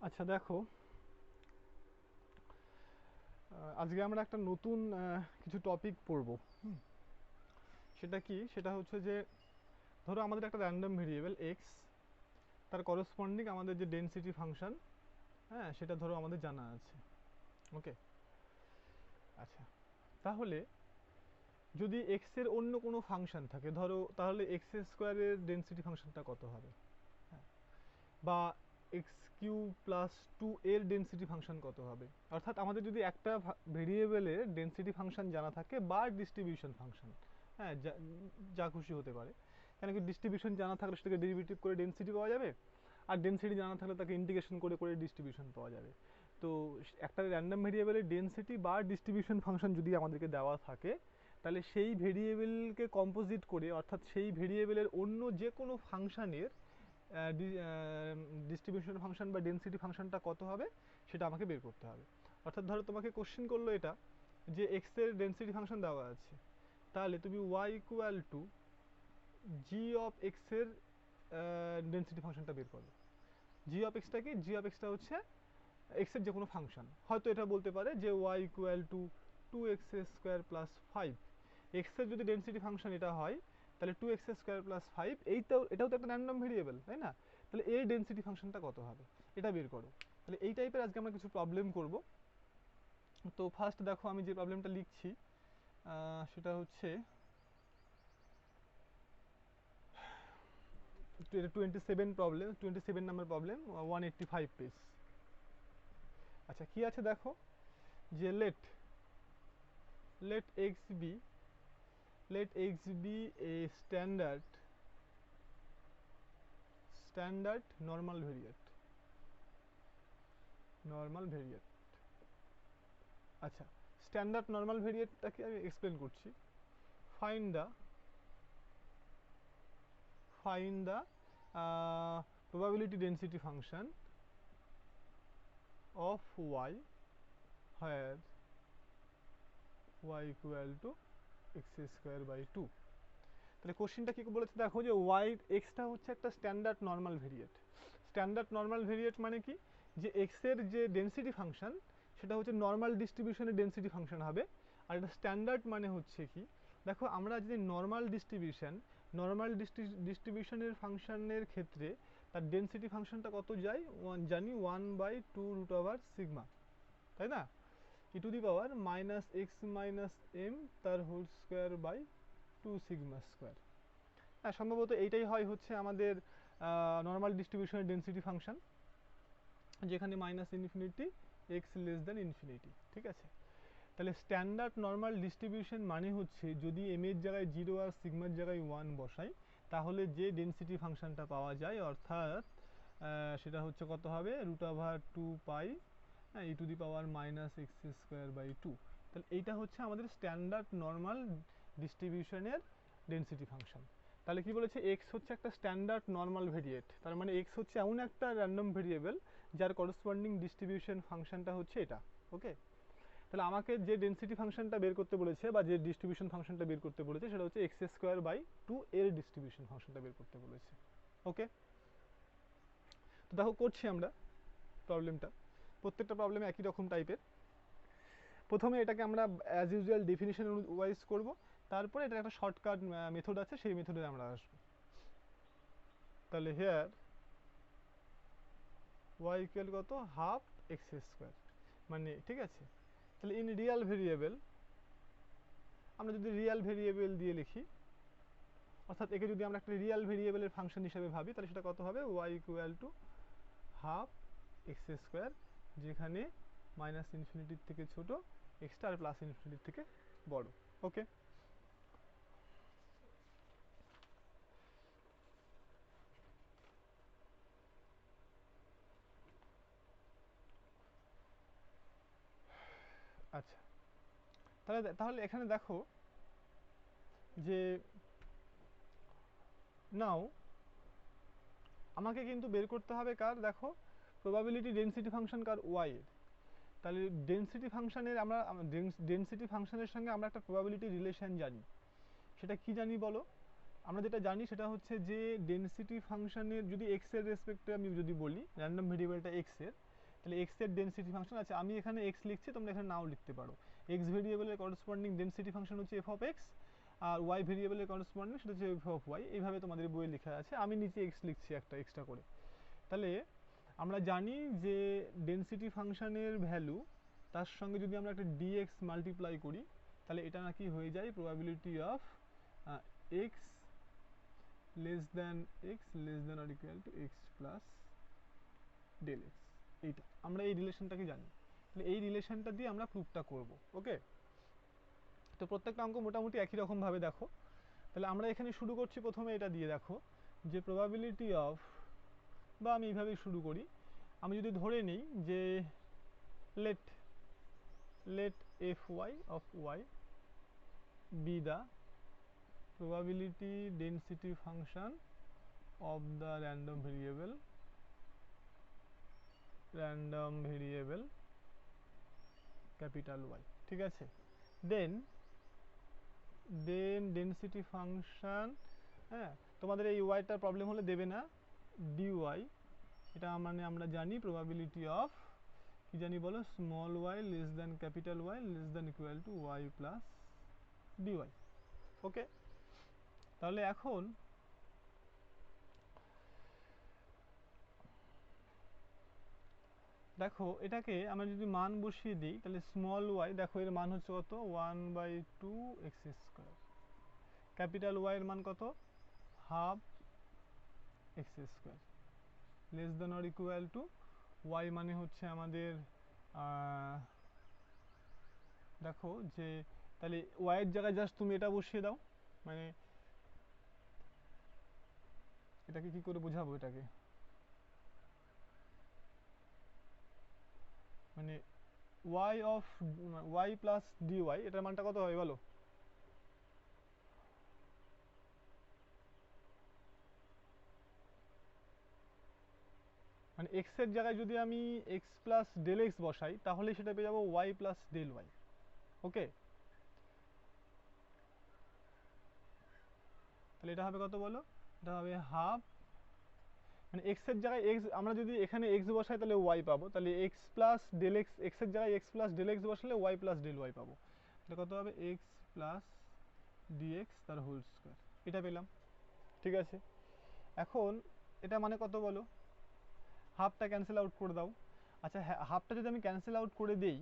আচ্ছা দেখো, আজকে আমরা একটা নতুন কিছু টপিক পড়ব। হুম, সেটা কি? সেটা হচ্ছে যে ধরো আমাদের একটা র্যান্ডম ভেরিয়েবল এক্স, তার করসপন্ডিং আমাদের যে ডেনসিটি ফাংশন, হ্যাঁ সেটা ধরো আমাদের জানা আছে। ওকে, আচ্ছা তাহলে যদি এক্স এর অন্য কোনো ফাংশন থাকে ধরো, তাহলে এক্স স্কোয়ারের ডেনসিটি ফাংশনটা কত হবে? হ্যাঁ, বা এক্স কিউ প্লাস টু এর ডেনসিটি ফাংশন কত হবে? অর্থাৎ আমাদের যদি একটা ভেরিয়েবলের ডেনসিটি ফাংশন জানা থাকে বা ডিস্ট্রিবিউশন ফাংশন, হ্যাঁ যা যা খুশি হতে পারে, কেন কি ডিস্ট্রিবিউশন জানা থাকলে সেটাকে ডেরিভেটিভ করে ডেনসিটি পাওয়া যাবে, আর ডেনসিটি জানা থাকলে তাকে ইন্টিগ্রেশন করে করে ডিস্ট্রিবিউশন পাওয়া যাবে। তো একটা র্যান্ডম ভেরিয়েবলের ডেনসিটি বা ডিস্ট্রিবিউশন ফাংশন যদি আমাদেরকে দেওয়া থাকে, তাহলে সেই ভেরিয়েবলকে কম্পোজিট করে, অর্থাৎ সেই ভেরিয়েবলের অন্য যে কোনো ফাংশনের ডিস্ট্রিবিউশন ফাংশন বা ডেনসিটি ফাংশনটা কত হবে সেটা আমাকে বের করতে হবে। অর্থাৎ ধরো তোমাকে কোশ্চেন করলো এটা যে এক্স এর ডেনসিটি ফাংশন দেওয়া আছে, তাহলে তুমি Y equal to G of X এর ডেনসিটি ফাংশনটা বের করো। জি অফ এক্সটা কি? জি অফ এক্সটা হচ্ছে এক্স এর যে কোনো ফাংশন, হয়তো এটা বলতে পারে যে Y equal to two X square plus five. X এর যদি ডেনসিটি ফাংশন এটা হয়, তাহলে two X square plus five, এটাও তো একটা র্যান্ডম ভেরিয়েবল, তাই না? তাহলে এর ডেনসিটি ফাংশনটা কত হবে এটা বের করো। তাহলে এই টাইপের আজকে আমরা কিছু প্রবলেম করব। তো ফার্স্ট দেখো আমি যে প্রবলেমটা লিখছি, সেটা হচ্ছে 27 প্রবলেম, 27 নাম্বার প্রবলেম, 185 পেজ। আচ্ছা কি আছে দেখো, যে let x be a standard normal variate। আচ্ছা, স্ট্যান্ডার্ড নর্মাল ভেরিয়েটটাকে আমি এক্সপ্লেন করছি। Find the find the probability density function of y where y equal to x square by 2। তাহলে কোশ্চেনটা কি বলেছে দেখো, যে ওয়াই এক্সটা হচ্ছে একটা স্ট্যান্ডার্ড নর্মাল ভেরিয়েট। স্ট্যান্ডার্ড নর্মাল ভেরিয়েট মানে কি? যে এক্স এর যে ডেনসিটি ফাংশন সেটা হচ্ছে নর্মাল ডিস্ট্রিবিউশনের ডেনসিটি ফাংশন হবে। আর এটা স্ট্যান্ডার্ড মানে হচ্ছে কি, দেখো আমরা যদি নর্মাল ডিস্ট্রিবিউশনের ফাংশনের ক্ষেত্রে তার ডেনসিটি ফাংশনটা কত যায়, জানি 1/2√সিগমা, তাই না? E to the power minus x minus m তার whole square by 2 sigma square. হ্যাঁ সম্ভবত এইটাই হয় হচ্ছে আমাদের নর্মাল ডিস্ট্রিবিউশনের ডেনসিটি ফাংশন, যেখানে minus infinity x less than infinity. ঠিক আছে, তাহলে স্ট্যান্ডার্ড নর্মাল ডিস্ট্রিবিউশন মানে হচ্ছে যদি এম এর জায়গায় 0 আর সিগমার জায়গায় 1 বসাই, তাহলে যে ডেনসিটি ফাংশনটা পাওয়া যায়, অর্থাৎ সেটা হচ্ছে কত হবে, √2 pi E to the power minus x square by 2। তাহলে এইটা হচ্ছে আমাদের স্ট্যান্ডার্ড নর্মাল ডিস্ট্রিবিউশনের ডেনসিটি ফাংশন। তাহলে কি বলেছে, এক্স হচ্ছে একটা স্ট্যান্ডার্ড নর্মাল ভেরিয়েট, তার মানে এক্স হচ্ছে এমন একটা র্যান্ডম ভেরিয়েবল যার করসপন্ডিং ডিস্ট্রিবিউশন ফাংশনটা হচ্ছে এটা। ওকে, তাহলে আমাকে যে ডেনসিটি ফাংশনটা বের করতে বলেছে বা যে ডিস্ট্রিবিউশন ফাংশনটা বের করতে বলেছে সেটা হচ্ছে এক্স স্কোয়ার বাই 2 এর ডিস্ট্রিবিউশন ফাংশনটা বের করতে বলেছে। ওকে, তো দেখো করছি আমরা প্রবলেমটা, প্রত্যেকটা প্রবলেমে একই রকম টাইপের। প্রথমে এটাকে আমরা অ্যাজ ইউজুয়াল ডেফিনিশন ওয়াইজ করব, তারপরে এটার একটা শর্টকাট মেথড আছে, সেই মেথডে আমরা আসবো। তাহলে হেয়ার ওয়াই ইকুয়াল কত, হাফ এক্স স্কোয়ার, মানে ঠিক আছে। তাহলে ইন রিয়াল ভেরিয়েবল, আমরা যদি রিয়াল ভেরিয়েবল দিয়ে লিখি, অর্থাৎ একে যদি আমরা একটা রিয়াল ভেরিয়েবলের ফাংশন হিসেবে ভাবি, তাহলে সেটা কত হবে, Y equal to half x square, যেখানে মাইনাস ইনফিনিটির থেকে ছোট, এক্সটা আর প্লাস ইনফিনিটির থেকে বড়। ওকে, আচ্ছা তাহলে তাহলে এখানে দেখো যে নাও আমাকে কিন্তু বের করতে হবে কার, দেখো প্রবাবিলিটি ডেনসিটি ফাংশন কার, ওয়াই এর। তাহলে ডেনসিটি ফাংশনের আমরা ডেনসিটি ফাংশনের সঙ্গে আমরা একটা প্রবাবিলিটি রিলেশন জানি। সেটা কি জানি বলো? আমরা যেটা জানি সেটা হচ্ছে যে ডেনসিটি ফাংশনের যদি এক্স এর রেসপেক্টে আমি যদি বলি, র্যান্ডম ভেরিয়েবলটা এক্স এর, তাহলে এক্স এর ডেনসিটি ফাংশন আছে, আমি এখানে এক্স লিখছি, তোমরা এখানে নাও লিখতে পারো। এক্স ভেরিয়েবলের করেসপন্ডিং ডেনসিটি ফাংশন হচ্ছে এফ অফ এক্স, আর ওয়াই ভেরিয়েবলের করেসপন্ডিং সেটা হচ্ছে এফ অফ ওয়াই। এইভাবে তোমাদের বইয়ে লেখা আছে, আমি নিচে এক্স লিখছি একটা এক্সট্রা করে। তাহলে আমরা জানি যে ডেনসিটি ফাংশনের ভ্যালু তার সঙ্গে যদি আমরা একটা ডিএক্স মাল্টিপ্লাই করি, তাহলে এটা নাকি হয়ে যায় probability of x less than x less than or equal to x plus del X. এইটা আমরা এই রিলেশনটাকে জানি, তাহলে এই রিলেশনটা দিয়ে আমরা প্রুফটা করব। ওকে, তো প্রত্যেকটা অঙ্ক মোটামুটি একই রকম ভাবে দেখো। তাহলে আমরা এখানে শুরু করছি প্রথমে এটা দিয়ে, দেখো যে প্রবাবিলিটি অফ, বা আমি এইভাবেই শুরু করি, আমি যদি ধরে নিই যে let fy of y be the probability density function of the random variable capital Y, ঠিক আছে। then density function, হ্যাঁ তোমাদের এই ওয়াইটার প্রবলেম হলে দেবে না, dy, এটা মানে আমরা জানি probability of কি জানি বলো, small y less than capital Y less than equal to y plus dy। ওকে, তাহলে এখন দেখো এটাকে আমরা যদি মান বসিয়ে দিই, তাহলে স্মল y দেখো এর মান হচ্ছে কত, 1/2 এক্স স্কোয়ার, ক্যাপিটাল y এর মান কত, half x square, less than or equal two y মানে হচ্ছে আমাদের দেখো যে, তাহলে y এর জায়গায় জাস্ট তুমি এটা বসিয়ে দাও, মানে এটাকে কি করে বোঝাবো, এটাকে মানে y of y plus dy, এটার মানটা কত হবে বলো, মানে x এর জায়গায় যদি আমি x প্লাস ডেল এক্স বসাই, তাহলে সেটা পেয়ে যাবো y প্লাস ডেল ওয়াই। ওকে, তাহলে এটা হবে কত বলো, এটা হবে হাফ, মানে x এর জায়গায় x, আমরা যদি এখানে x বসাই তাহলে y পাবো, তাহলে x plus del X, x এর জায়গায় x প্লাস ডেল এক্স বসালে y প্লাস ডেল ওয়াই পাবো। তাহলে কত হবে, x প্লাস dx তার হোল স্কোয়ার, এটা পেলাম। ঠিক আছে, এখন এটা মানে কত বলো, হাফটা ক্যান্সেল আউট করে দাও। আচ্ছা হ্যাঁ, হাফটা যদি আমি ক্যান্সেল আউট করে দেই,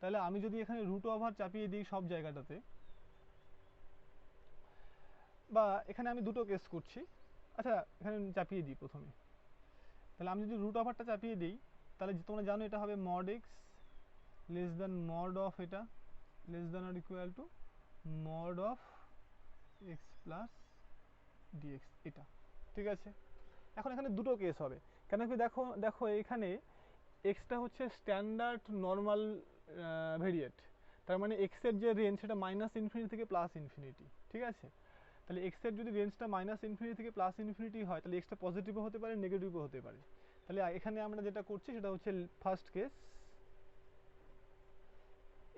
তাহলে আমি যদি এখানে রুট ওভার চাপিয়ে দিই সব জায়গাটাতে, বা এখানে আমি দুটো কেস করছি, আচ্ছা এখানে চাপিয়ে দিই প্রথমে, তাহলে আমি যদি রুট ওভারটা চাপিয়ে দিই, তাহলে তোমরা জানো এটা হবে mod x less than mod of এটা লেস দ্যান আর equal to mod of x plus dx, এটা। ঠিক আছে, এখন এখানে দুটো কেস হবে, কেন কি দেখো দেখো এখানে এক্সটা হচ্ছে স্ট্যান্ডার্ড নর্মাল ভেরিয়েট, তার মানে এক্স এর যে রেঞ্জ সেটা মাইনাস ইনফিনিটি থেকে প্লাস ইনফিনিটি। ঠিক আছে, তাহলে এক্স এর যদি রেঞ্জটা মাইনাস ইনফিনিটি থেকে প্লাস ইনফিনিটি হয়, তাহলে এক্সটা পজিটিভও হতে পারে নেগেটিভও হতে পারে। তাহলে এখানে আমরা যেটা করছি সেটা হচ্ছে first case,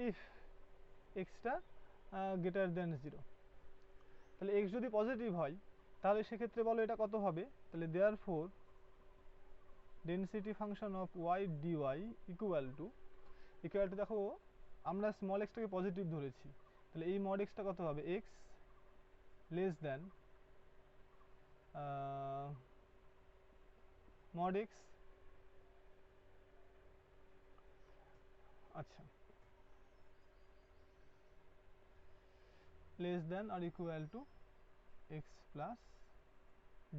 if extra greater than 0, তাহলে এক্স যদি পজিটিভ হয় তাহলে সেক্ষেত্রে বলো এটা কত হবে, তাহলে therefore density function of y dy equal to দেখো আমরা স্মল এক্সটাকে পজিটিভ ধরেছি, তাহলে এই মড এক্সটা কত হবে, x less than mod x, আচ্ছা লেস দ্যান আর equal to x plus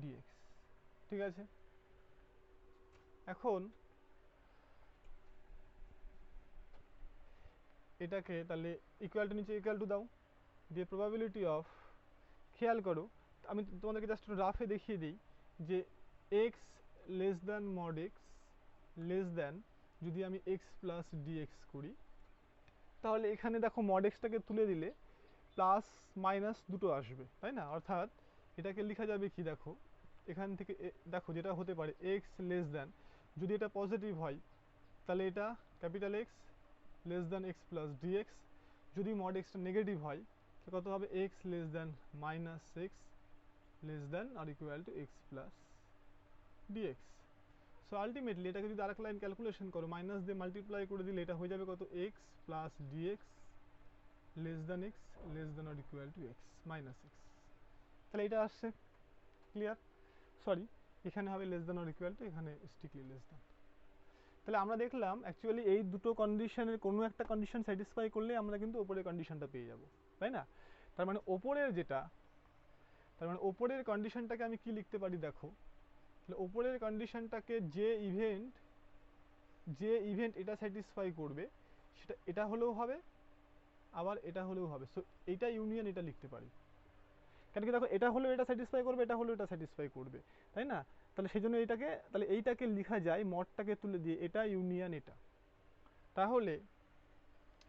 dx. ঠিক আছে, এখন এটাকে তাহলে ইকুয়াল টু নিচে ইকুয়াল টু দাও, দিয়ে প্রবাবিলিটি অফ, খেয়াল করো আমি তোমাদেরকে জাস্ট রাফে দেখিয়ে দিই যে x less than mod x less than, যদি আমি এক্স প্লাস ডিএক্স করি, তাহলে এখানে দেখো মড এক্সটাকে তুলে দিলে প্লাস মাইনাস দুটো আসবে, তাই না, অর্থাৎ এটাকে লেখা যাবে কি, দেখো এখান থেকে দেখো যেটা হতে পারে এক্স লেস দ্যান, যদি এটা পজিটিভ হয় তাহলে এটা capital x less than X plus DX, যদি মড এক্সটা নেগেটিভ হয় তাহলে কত হবে, x less than minus x less than আর equal to x plus DX. So so ultimately এটাকে যদি আরেক লাইন ক্যালকুলেশন করো, মাইনাস দিয়ে মাল্টিপ্লাই করে দিলে এটা হয়ে যাবে কত, X plus dx less than x less than or equal to X minus x. তাহলে এটা আসছে, ক্লিয়ার? সরি, এখানে হবে less than or equal to, এখানে স্ট্রিক্টলি লেস দ্যান। তাহলে আমরা দেখলাম অ্যাকচুয়ালি এই দুটো কন্ডিশনের কোনো একটা কন্ডিশন স্যাটিসফাই করলে আমরা কিন্তু ওপরের কন্ডিশনটা পেয়ে যাব, তাই না? তার মানে ওপরের যেটা, তার মানে ওপরের কন্ডিশনটাকে আমি কি লিখতে পারি দেখো, তাহলে ওপরের কন্ডিশনটাকে যে ইভেন্ট এটা স্যাটিসফাই করবে সেটা এটা হলেও হবে, আবার এটা হলেও হবে। সো এটা ইউনিয়ন এটা লিখতে পারি, কেন কি দেখো এটা হলেও এটা স্যাটিসফাই করবে, এটা হলেও এটা স্যাটিসফাই করবে, তাই না? তাহলে সেই জন্য এইটাকে, তাহলে এইটাকে লেখা যায় মডটাকে তুলে দিয়ে এটা ইউনিয়ন এটা। তাহলে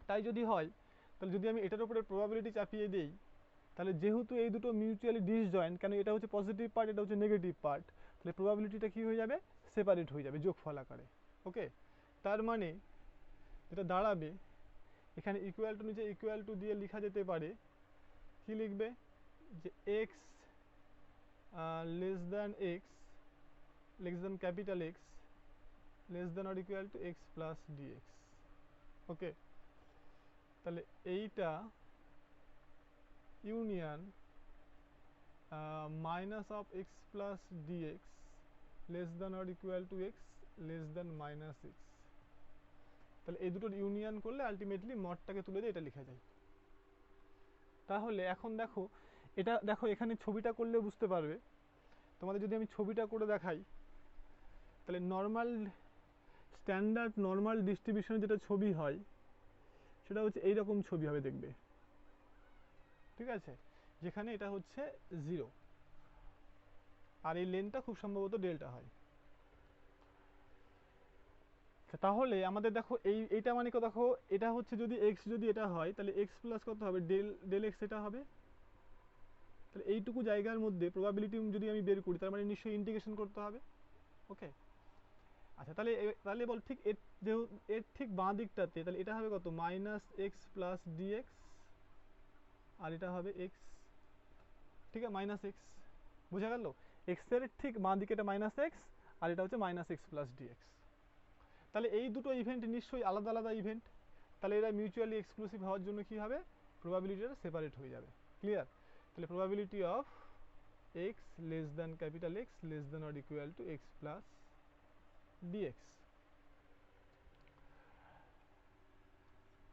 তাই যদি হয়, তাহলে যদি আমি এটার উপরে প্রবাবিলিটি চাপিয়ে দেই, তাহলে যেহেতু এই দুটো মিউচুয়ালি ডিসজয়েন্ট, কেন এটা হচ্ছে পজিটিভ পার্ট, এটা হচ্ছে নেগেটিভ পার্ট, তাহলে প্রবাবিলিটিটা কি হয়ে যাবে, সেপারেট হয়ে যাবে যোগফল আকারে। ওকে, তার মানে যেটা দাঁড়াবে এখানে ইকুয়াল টু নিচে ইকুয়াল টু দিয়ে লেখা যেতে পারে, কি লিখবে, যে x less than x less than capital x less than or equal to x plus dx. Okay, তাহলে এইটা union minus of x plus dx less than or equal to x less than minus x. তাহলে এই দুটোর union করলে ultimately মডটাকে তুলে দিয়ে এটা লেখা যায়। তাহলে এখন দেখো, এটা দেখো এখানে ছবিটা করলে বুঝতে পারবে, তোমাদের যদি আমি ছবিটা করে দেখাই, তাহলে নর্মাল স্ট্যান্ডার্ড নর্মাল ডিস্ট্রিবিউশনের যেটা ছবি হয় সেটা হচ্ছে এইরকম ছবি হবে, দেখবে, ঠিক আছে, যেখানে এটা হচ্ছে 0 আর এই লেনটা খুব সম্ভবত ডেল্টা হয়। তাহলে আমাদের দেখো এইটা মানে দেখো এটা হচ্ছে যদি x যদি এটা হয় তাহলে x প্লাস কত হবে, ডেল x এটা হবে। তাহলে এইটুকু জায়গার মধ্যে প্রবাবিলিটি যদি আমি বের করি, তার মানে নিশ্চয়ই ইন্টিগ্রেশন করতে হবে। ওকে, আচ্ছা, তাহলে বল ঠিক এর ঠিক বাঁ দিকটাতে তাহলে এটা হবে কত, মাইনাস এক্স প্লাস ডিএক্স, আর এটা হবে এক্স, ঠিক আছে, মাইনাস এক্স, বোঝা গেল? এক্স এর ঠিক বাঁ দিকে এটা মাইনাস এক্স, আর এটা হচ্ছে মাইনাস এক্স প্লাস ডিএক্স। তাহলে এই দুটো ইভেন্ট নিশ্চয়ই আলাদা আলাদা ইভেন্ট, তাহলে এরা মিউচুয়ালি এক্সক্লুসিভ হওয়ার জন্য কি হবে, প্রবাবিলিটিটা সেপারেট হয়ে যাবে। ক্লিয়ার? তাহলে probability of x less than capital x less than or equal to x plus DX.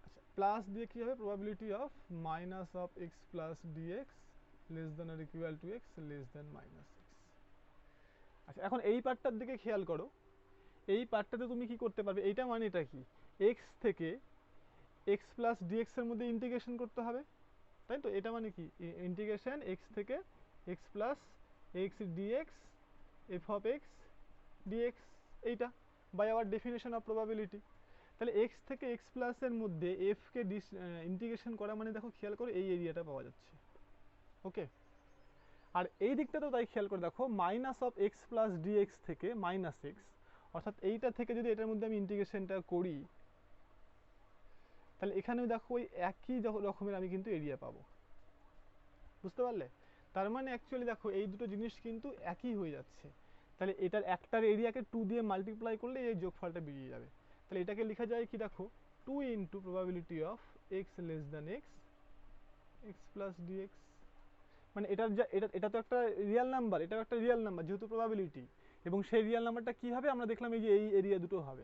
আচ্ছা, প্লাস দিয়ে কি হবে, probability of minus of x plus dx less than or equal to x less than minus X. আচ্ছা, এখন এই পার্টটার দিকে খেয়াল করো, এই পার্টটাতে তুমি কি করতে পারবে, এইটা মানে এটা কি, এক্স থেকে এক্স প্লাস ডিএক্স এর মধ্যে ইন্টিগ্রেশন করতে হবে, তাই তো? এটা মানে কি, ইন্টিগ্রেশন এক্স থেকে x plus x dx f of x dx, এইটা by our definition of probability. তাহলে এক্স থেকে এক্স প্লাসের মধ্যে এফকে ইন্টিগ্রেশন করা মানে দেখো খেয়াল করে এই এরিয়াটা পাওয়া যাচ্ছে। ওকে, আর এই দিকটা তো তাই খেয়াল করে দেখো, minus of x plus DX থেকে মাইনাস এক্স, অর্থাৎ এইটা থেকে যদি এটার মধ্যে আমি ইন্টিগ্রেশনটা করি, তাহলে এখানেও দেখো ওই একই রকমের আমি কিন্তু এরিয়া পাবো, বুঝতে পারলে? তার মানে অ্যাকচুয়ালি দেখো এই দুটো জিনিস কিন্তু একই হয়ে যাচ্ছে। তাহলে এটার একটার এরিয়াকে 2 দিয়ে মাল্টিপ্লাই করলে এই যোগফলটা বেরিয়ে যাবে। তাহলে এটাকে লেখা যায় কি দেখো, 2 into probability of x less than X X plus DX. মানে এটা তো একটা রিয়েল নাম্বার, এটাও একটা রিয়েল নাম্বার যেহেতু প্রবাবিলিটি, এবং সেই রিয়েল নাম্বারটা কি হবে আমরা দেখলাম এই যে এই এরিয়া দুটো হবে।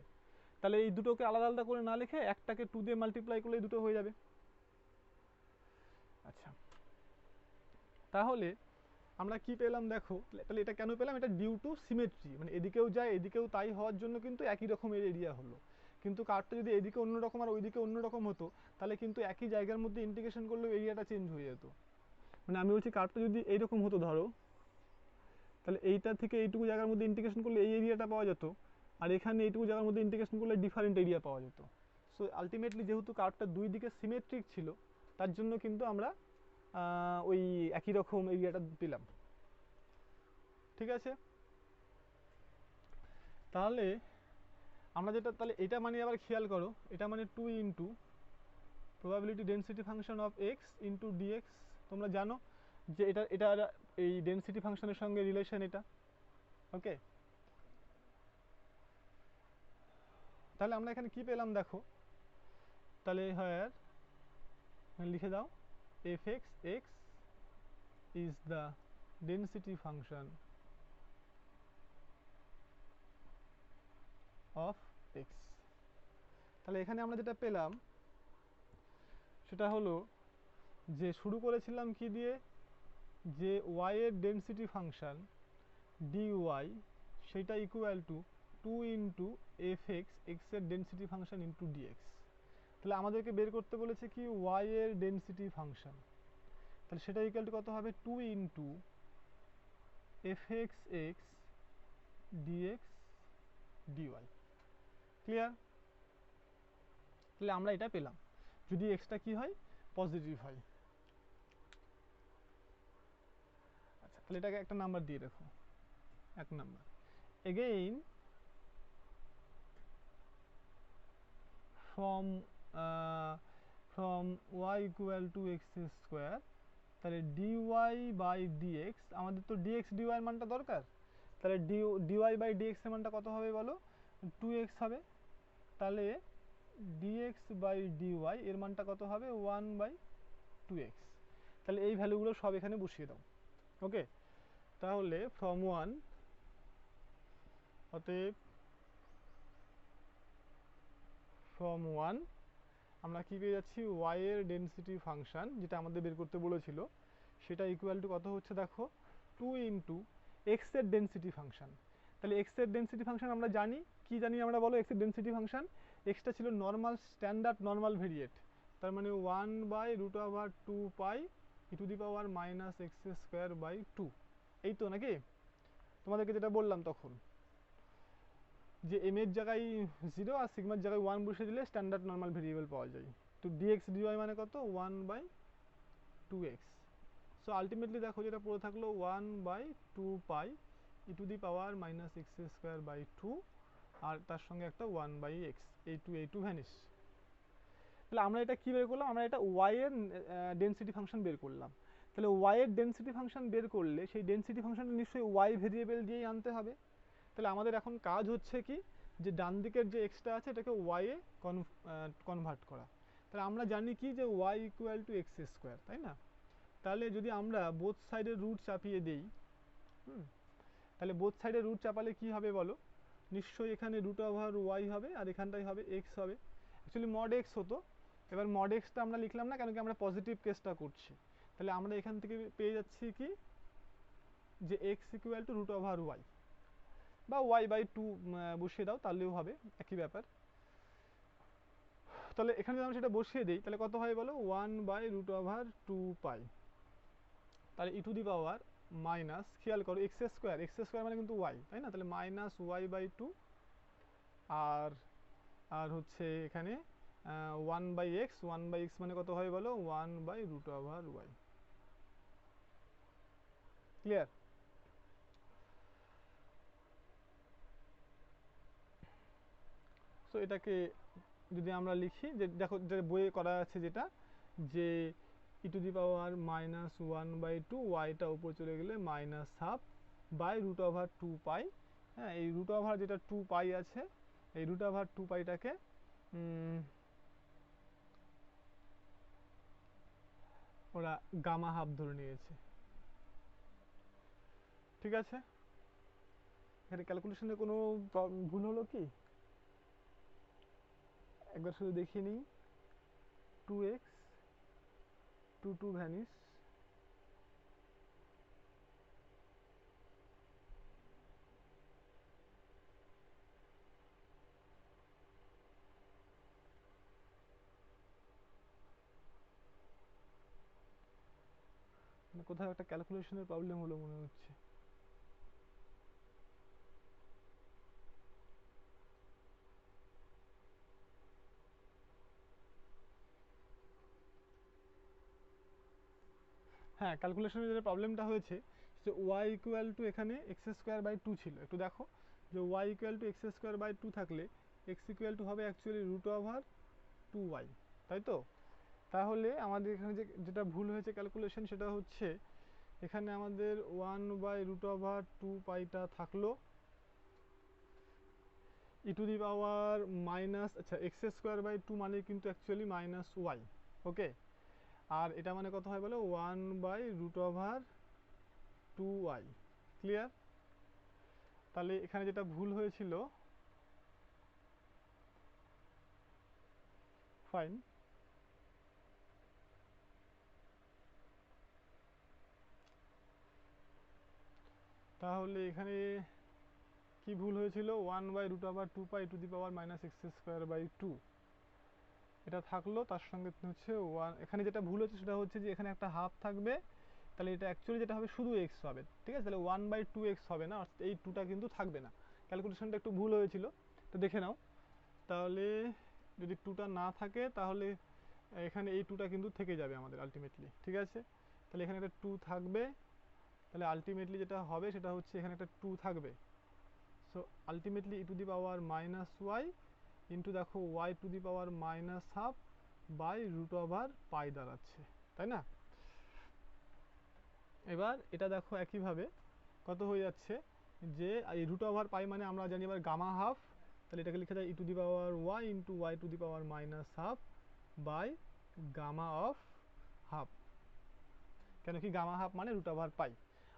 তাহলে এই দুটোকে আলাদা আলাদা করে না লিখে একটাকে 2 দিয়ে মাল্টিপ্লাই করলে দুটো হয়ে যাবে। আচ্ছা, তাহলে আমরা কি পেলাম দেখো, তাহলে এটা কেন পেলাম, এটা ডিউ টু সিমেট্রি, মানে এদিকেও যায় এদিকেও তাই হওয়ার জন্য কিন্তু একই রকমের এরিয়া হলো। কিন্তু কার্ডটা যদি এদিকে অন্যরকম আর ওইদিকে অন্যরকম হতো, তাহলে কিন্তু একই জায়গার মধ্যে ইন্টিগ্রেশন করলেও এরিয়াটা চেঞ্জ হয়ে যেত। মানে আমি বলছি কার্ডটা যদি এইরকম হতো ধরো, তাহলে এইটা থেকে এইটুকু জায়গার মধ্যে ইন্টিগ্রেশন করলে এই এরিয়াটা পাওয়া যেত, আর এখানে এইটুকু জায়গার মধ্যে ইন্টিগ্রেশন করলে ডিফারেন্ট এরিয়া পাওয়া যেত। সো আলটিমেটলি যেহেতু কার্ডটা দুই দিকে সিমেট্রিক ছিল, তার জন্য কিন্তু আমরা ওই একই রকম এরিয়াটা পেলাম। ঠিক আছে, তাহলে আমরা যেটা, তাহলে এটা মানে আবার খেয়াল করো, এটা মানে 2 into probability density function of X into DX. তোমরা জানো যে এটা এটা এই ডেনসিটি ফাংশনের সঙ্গে রিলেশন এটা। ওকে, তাহলে আমরা এখানে কি পেলাম দেখো, তাহলে হয় লিখে দাও f(x) is the density function of x। তাহলে এখানে আমরা যেটা পেলাম সেটা হলো যে শুরু করেছিলাম কি দিয়ে, যে y এর ডেনসিটি ফাংশন dy সেটা equal to 2 into fx, x এর ডেনসিটি ফাংশন ইন্টু dx। তাহলে আমাদেরকে বের করতে বলেছে কি y এর ডেনসিটি ফাংশন, তাহলে সেটা ইকুয়াল টু কত হবে 2 into fx x dx dy। Clear? তাহলে আমরা এটা পেলাম যদি এক্সটা কি হয়, পজিটিভ হয়। আচ্ছা, তাহলে এটাকে একটা নাম্বার দিয়ে রাখো, 1 number. Again from y equal to x square, তাহলে dy বাই dx, আমাদের তো dx dy এর মানটা দরকার, তাহলে dy বাই dx এর মানটা কত হবে বলো, 2x হবে। তাহলে dx বাই dy এর মানটা কত হবে, 1 বাই 2x। তাহলে এই ভ্যালুগুলো সব এখানে বসিয়ে দাও। ওকে, তাহলে ফ্রম 1, অতএব ফ্রম 1 আমরা কি পেয়ে যাচ্ছি, y এর ডেনসিটি ফাংশন যেটা আমাদের বের করতে বলেছিল সেটা ইকুয়াল টু কত হচ্ছে দেখো, 2 ইন্টু এক্স এর ডেনসিটি ফাংশন। তাহলে এক্স এর ডেনসিটি ফাংশন আমরা জানি, কি জানি আমরা বলো, এক্স এর ডেনসিটি ফাংশন, এক্সটা ছিল নর্মাল স্ট্যান্ডার্ড নর্মাল ভেরিয়েট, তার মানে 1 by root over 2 pi E to the power minus x square by 2। এই তো নাকি তোমাদেরকে যেটা বললাম তখন, যে এম এর জায়গায় 0 আর সিগমার জায়গায় 1 বসিয়ে দিলে স্ট্যান্ডার্ড নর্মাল ভেরিয়েবল পাওয়া যায়। তো dx dy মানে কত, 1 বাই 2x। সো আলটিমেটলি দেখো যেটা পড়ে থাকলো 1 by 2 pi E to the power minus x square by 2, আর তার সঙ্গে একটা 1 বাই এক্স, এই টু ভ্যানিশ। তাহলে আমরা এটা কি বের করলাম, আমরা এটা y এর ডেনসিটি ফাংশন বের করলাম। তাহলে y এর ডেনসিটি ফাংশন বের করলে সেই ডেনসিটি ফাংশনটা নিশ্চয়ই y ভেরিয়েবল দিয়েই আনতে হবে। তাহলে আমাদের এখন কাজ হচ্ছে কি, যে ডান দিকের যে এক্সটা আছে এটাকে y এ কনভার্ট করা। তাহলে আমরা জানি কি যে y equal to X square, তাই না? তাহলে যদি আমরা বোথ সাইডের রুট চাপিয়ে দেই, তাহলে বোথ সাইডের রুট চাপালে কি হবে বলো, নিশ্চয়ই এখানে রুট ওভার y হবে আর এখানটাই হবে x হবে। অ্যাকচুয়ালি মড x হতো, এবার মড এক্সটা আমরা লিখলাম না কেন কি আমরা পজিটিভ কেসটা করছি। তাহলে আমরা এখান থেকে পেয়ে যাচ্ছি কি, যে x equals to root over y, বা y বাই 2 বসিয়ে দাও তাহলেও হবে, একই ব্যাপার। তাহলে এখানে যদি আমরা সেটা বসিয়ে দিই তাহলে কত হয় বলো, 1 বাই রুট ওভার 2 পাই, তাহলে ই টু দি পাওয়ার মাইনাস, খেয়াল করো এক্স স্কোয়ার মানে কিন্তু y, তাই না? তাহলে মাইনাস y বাই 2, আর আর হচ্ছে এখানে 1 বাই এক্স, মানে কত হয় বলো, 1 by root over y। Clear? So এটাকে যদি আমরা লিখি, যে দেখো যে বইয়ে করা আছে যেটা, যে e to the power minus 1 by 2, ওয়াইটা উপর চলে গেলে minus half by root over 2 pi. হ্যাঁ, এই রুট ওভার যেটা 2 পাই আছে, এই রুট ওভার 2 পাইটাকে ওরা গামা হাফ ধরে নিয়েছে। ঠিক আছে, এখানে ক্যালকুলেশনে কোনো ভুল হলো কি, একবার শুধু দেখিয়ে নিই। 2x 2 ভ্যানিশ, কোথাও একটা ক্যালকুলেশনের প্রবলেম হলো মনে হচ্ছে। হ্যাঁ, ক্যালকুলেশনের যে প্রবলেমটা হয়েছে, যে y ইকুয়াল টু এখানে এক্স স্কোয়ার বাই 2 ছিল, একটু দেখো যে y equal to X square by 2 থাকলে x ইকুয়াল টু হবে অ্যাকচুয়ালি রুট ওভার 2y, তাই তো? তাহলে আমাদের এখানে যেটা ভুল হয়েছে ক্যালকুলেশন, সেটা হচ্ছে এখানে আমাদের 1 বাই রুট ওভার 2 পাইটা থাকলো ই টু দি পাওয়ার মাইনাস, আচ্ছা এক্স স্কোয়ার বাই টু মানে কিন্তু অ্যাকচুয়ালি মাইনাস ওয়াই, ওকে। আর এটা মানে কত হয় বলো, 1/√2y, ক্লিয়ার? তাহলে এখানে যেটা ভুল হয়েছিল, ফাইন, তাহলে এখানে কি ভুল হয়েছিল, 1/√2 to the power minus x square by two, এটা থাকলো। তার সঙ্গে হচ্ছে ওয়ান, এখানে যেটা ভুল হচ্ছে সেটা হচ্ছে যে এখানে একটা হাফ থাকবে, তাহলে এটা অ্যাকচুয়ালি যেটা হবে শুধু এক্স হবে, ঠিক আছে? তাহলে 1/2x হবে না, এই টুটা কিন্তু থাকবে না, ক্যালকুলেশনটা একটু ভুল হয়েছিল, তো দেখে নাও। তাহলে যদি টুটা না থাকে তাহলে এখানে এই টুটা কিন্তু থেকে যাবে আমাদের আলটিমেটলি, ঠিক আছে? তাহলে এখানে একটা টু থাকবে, তাহলে আলটিমেটলি যেটা হবে সেটা হচ্ছে এখানে একটা টু থাকবে। So ultimately e to the power minus y into দেখো y to the power minus half by √পাই দাঁড়াচ্ছে, তাই না? এবার এটা দেখো একইভাবে কত হয়ে যাচ্ছে, যে এই √পাই মানে আমরা জানি এবার গামা হাফ, তাহলে এটাকে লিখে যায় e to the power y into y to the power minus half by gamma of half. কেন কি গামা হাফ মানে √পাই।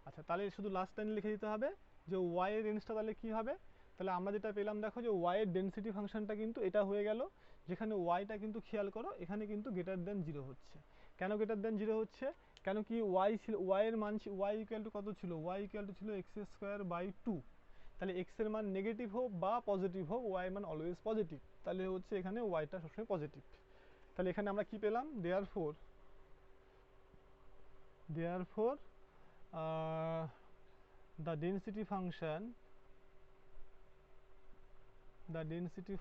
আচ্ছা তাহলে শুধু লাস্ট লাইন লিখে দিতে হবে যে ওয়াই এর রেঞ্জটা তাহলে কি হবে। তাহলে আমরা যেটা পেলাম দেখো যে ওয়াই এর ডেনসিটি ফাংশনটা কিন্তু এটা হয়ে গেল, যেখানে ওয়াইটা কিন্তু খেয়াল করো এখানে কিন্তু গ্রেটার দেন জিরো হচ্ছে। কেন গ্রেটার দেন জিরো হচ্ছে, কেন কি ওয়াই ছিল, ওয়াই এর মান ওয়াই ইকুয়াল টু কত ছিল, ওয়াই ইকুয়াল টু ছিল এক্স স্কোয়ার বাই টু। তাহলে এক্স এর মান নেগেটিভ হোক বা পজিটিভ হোক, ওয়াই এর মান অলওয়েজ পজিটিভ, তাহলে হচ্ছে এখানে ওয়াইটা সবসময় পজিটিভ। তাহলে এখানে আমরা কি পেলাম, therefore the density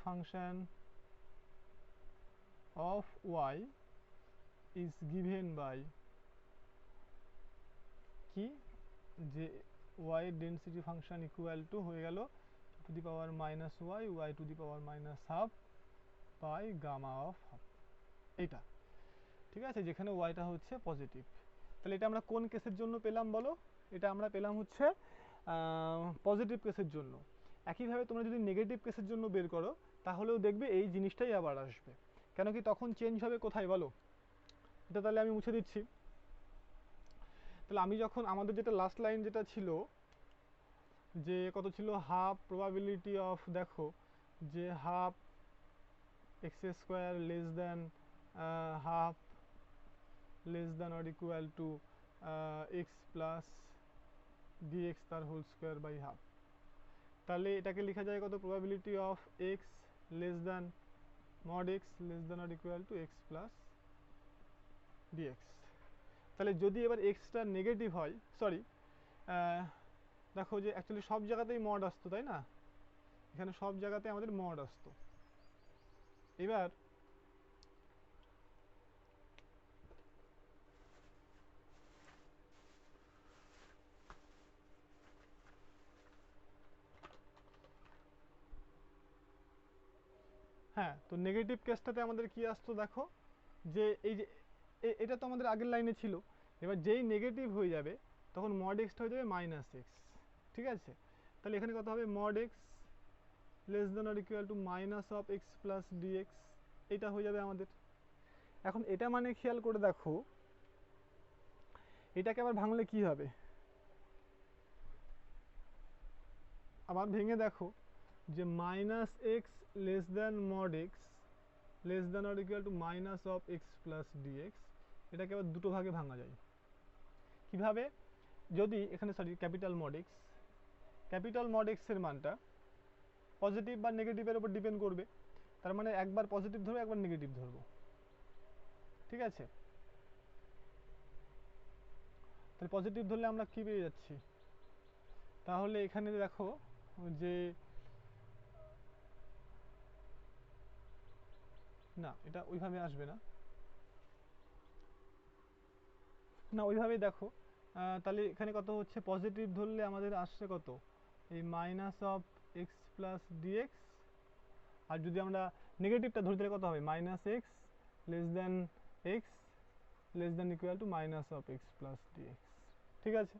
function of y is given by কি, যে y এর ডেনসিটি ফাংশন ইকুয়াল টু হয়ে গেল to the power minus Y Y to the power minus half by gamma of half, এটা ঠিক আছে, যেখানে ওয়াইটা হচ্ছে পজিটিভ। তাহলে এটা আমরা কোন কেসের জন্য পেলাম বলো, এটা আমরা পেলাম হচ্ছে পজিটিভ কেসের জন্য। একইভাবে তোমরা যদি নেগেটিভ কেসের জন্য বের করো তাহলেও দেখবে এই জিনিসটাই আবার আসবে। কেন কি তখন চেঞ্জ হবে কোথায় বলো, এটা তাহলে আমি মুছে দিচ্ছি। তাহলে আমি যখন আমাদের যেটা লাস্ট লাইন যেটা ছিল, যে কত ছিল, হাফ প্রবাবিলিটি অফ, দেখো যে half x square less than half less than or equal to x plus dx তার হোল স্কোয়ার বাই হাফ। তাহলে এটাকে লেখা যায় কত, probability of x less than mod x less than or equal to x plus dx. তাহলে যদি এবার extra negative হয়, সরি দেখো যে অ্যাকচুয়ালি সব জায়গাতেই মড আসতো তাই না, এখানে সব জায়গাতে আমাদের মড আসতো। এবার হ্যাঁ, তো নেগেটিভ কেসটাতে আমাদের কি আসতো দেখো, যে এই যে এটা তো আমাদের আগের লাইনে ছিল, এবার যেই নেগেটিভ হয়ে যাবে তখন মড এক্সটা হয়ে যাবে মাইনাস এক্স, ঠিক আছে? তাহলে এখানে কত হবে, mod x less than or equal to minus of x plus dx, এটা হয়ে যাবে আমাদের। এখন এটা মানে খেয়াল করে দেখো, এটাকে আবার ভাঙলে কি হবে, আবার ভেঙে দেখো যে minus x less than mod x less than or equal to minus of x plus dx, এটাকে আবার দুটো ভাগে ভাঙা যায়। কিভাবে, যদি এখানে সরি ক্যাপিটাল মড এক্স এর মানটা পজিটিভ বা নেগেটিভের উপর ডিপেন্ড করবে, তার মানে একবার পজিটিভ ধরবো একবার নেগেটিভ ধরবো, ঠিক আছে? তাহলে পজিটিভ ধরলে আমরা কি পেয়ে যাচ্ছি, তাহলে এখানে দেখো যে না এটা ওইভাবে আসবে না, না ওইভাবেই দেখো, তাহলে এখানে কত হচ্ছে, পজিটিভ ধরলে আমাদের আসছে কত, এই minus of x plus dx, আর যদি আমরা নেগেটিভটা ধরি তাহলে কত হবে, minus x less than x less than equal to minus of x plus dx, ঠিক আছে?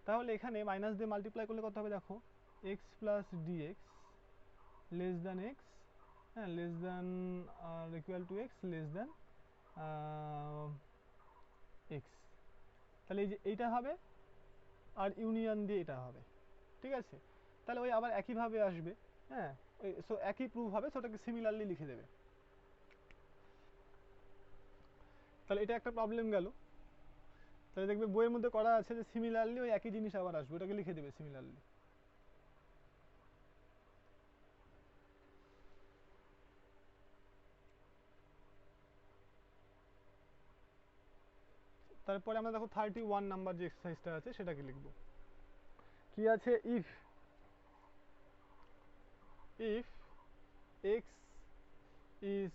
তাহলে এখানে মাইনাস দিয়ে মাল্টিপ্লাই করলে কত হবে দেখো, x plus dx less than x, হ্যাঁ লেস দ্যান আর equal to x less than x, তাহলে এই যে এইটা হবে আর ইউনিয়ন দিয়ে এটা হবে, ঠিক আছে। তাহলে ওই আবার একইভাবে আসবে, হ্যাঁ ওই সো একই প্রুফ হবে, সো ওটাকে সিমিলারলি লিখে দেবে। তাহলে এটা একটা প্রবলেম গেল। তাহলে দেখবে বইয়ের মধ্যে করা আছে যে সিমিলারলি ওই একই জিনিস আবার আসবে, ওটাকে লিখে দেবে সিমিলারলি। তারপরে আমরা দেখো 31 নাম্বার যে এক্সারসাইজটা আছে সেটাকে লিখবো। কি আছে, if x is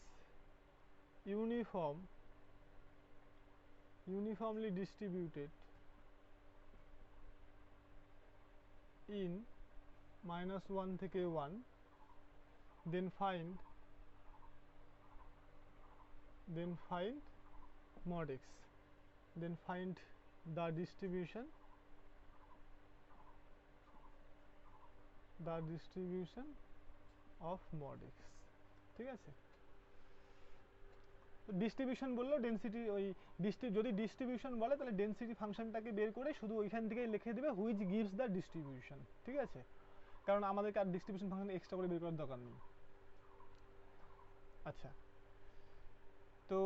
uniformly distributed in -1 থেকে 1, then find mod x, then find the distribution of mod x, ঠিক আছে। ডিস্ট্রিবিউশন বললো ডেনসিটি, ওই যদি ডিস্ট্রিবিউশন বলে তাহলে ডেনসিটি ফাংশনটাকে বের করে শুধু ওইখান থেকেই লিখে দেবে হুইচ গিভস দ্য ডিস্ট্রিবিউশন, ঠিক আছে, কারণ আমাদেরকে আর ডিস্ট্রিবিউশন ফাংশন এক্সট্রা করে বের করার দরকার নেই। আচ্ছা, তো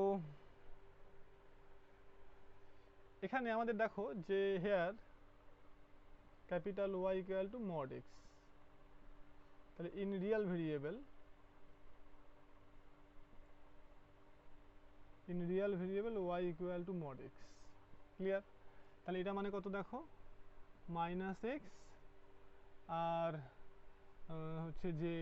এখানে আমাদের দেখো যে here capital y equal to mod x, তাহলে in real variable y equal to mod x, clear. তাহলে এটা মানে কত দেখো, মাইনাস এক্স আর হচ্ছে যে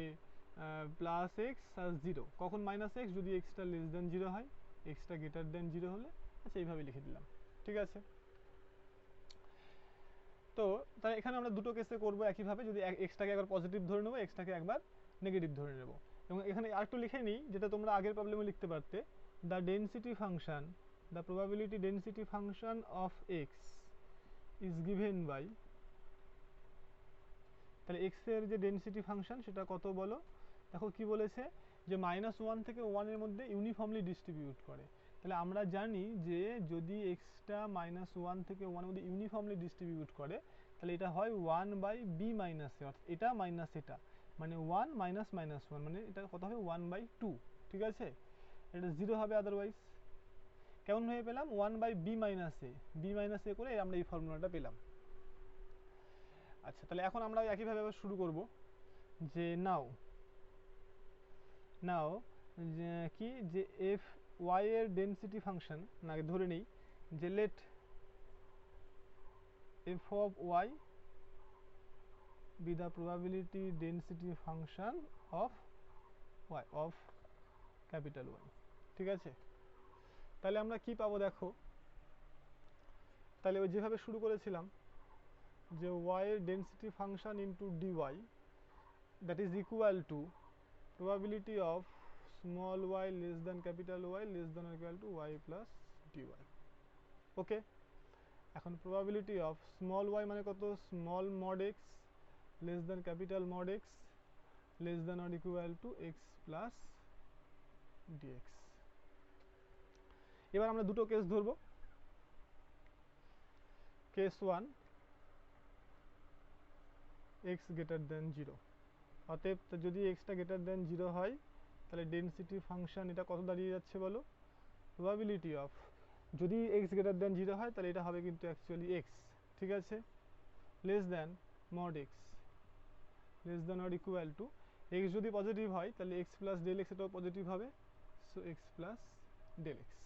প্লাস এক্স আর জিরো। কখন মাইনাস এক্স, যদি এক্সটা লেস দেন জিরো হয়, এক্সটা গ্রেটার দেন জিরো হলে, আচ্ছা এইভাবে লিখে দিলাম, ঠিক আছে। তো তাই এখানে আমরা দুটো কেসে করবো একইভাবে, যদি এক্সটাকে একবার পজিটিভ ধরে নেবো, এক্সটাকে একবার নেগেটিভ ধরে নেবো। এবং এখানে আরেকটু লিখে নিই, যেটা তোমরা আগের প্রবলেমে লিখতে পারতে, the density function, the probability density function of x is given by, তাহলে এক্স এর যে ডেনসিটি ফাংশন সেটা কত বলো, দেখো কি বলেছে যে -1 থেকে 1 এর মধ্যে ইউনিফর্মলি ডিস্ট্রিবিউট করে। তাহলে আমরা জানি যে যদি এক্সটা -1 থেকে 1 এর মধ্যে ইউনিফর্মলি ডিস্ট্রিবিউট করে, তাহলে এটা হয় 1 বাই বি মাইনাস এ, অর্থাৎ এটা মাইনাস এটা, মানে 1 মাইনাস -1, মানে এটা কত হবে 1/2, ঠিক আছে। এটা 0 হবে আদারওয়াইজ। কেমন হয়ে পেলাম, 1 বাই বি মাইনাস এ করে আমরা এই ফর্মুলাটা পেলাম। আচ্ছা, তাহলে এখন আমরা একইভাবে আবার শুরু করব যে নাও যে কি যে এফ ওয়াই এর ডেনসিটি ফাংশন না ধরে নেই যে let f of y be the probability density function of y, of capital y, ঠিক আছে। তাহলে আমরা কি পাবো দেখো, তাহলে ওই যেভাবে শুরু করেছিলাম যে ওয়াই এর density function into dy, that is equal to probability of small y less than capital Y less than or equal to y plus dy, ওকে। এখন probability of small y মানে কত, small mod x less than capital mod x less than or equal to x plus dx। এবার আমরা দুটো case ধরবো। Case 1, x greater than 0, অতএব যদি x টা greater than 0 হয় তাহলে ডেনসিটি ফাংশন এটা কত দাঁড়িয়ে যাচ্ছে বলো, প্রবাবিলিটি অফ, যদি x গ্রেটার দেন 0 হয় তাহলে এটা হবে কিন্তু অ্যাকচুয়ালি x, ঠিক আছে, less than mod x less than or equal to, x যদি পজিটিভ হয় তাহলে x প্লাস ডেল এক্স এটাও পজিটিভ হবে, so x plus del x.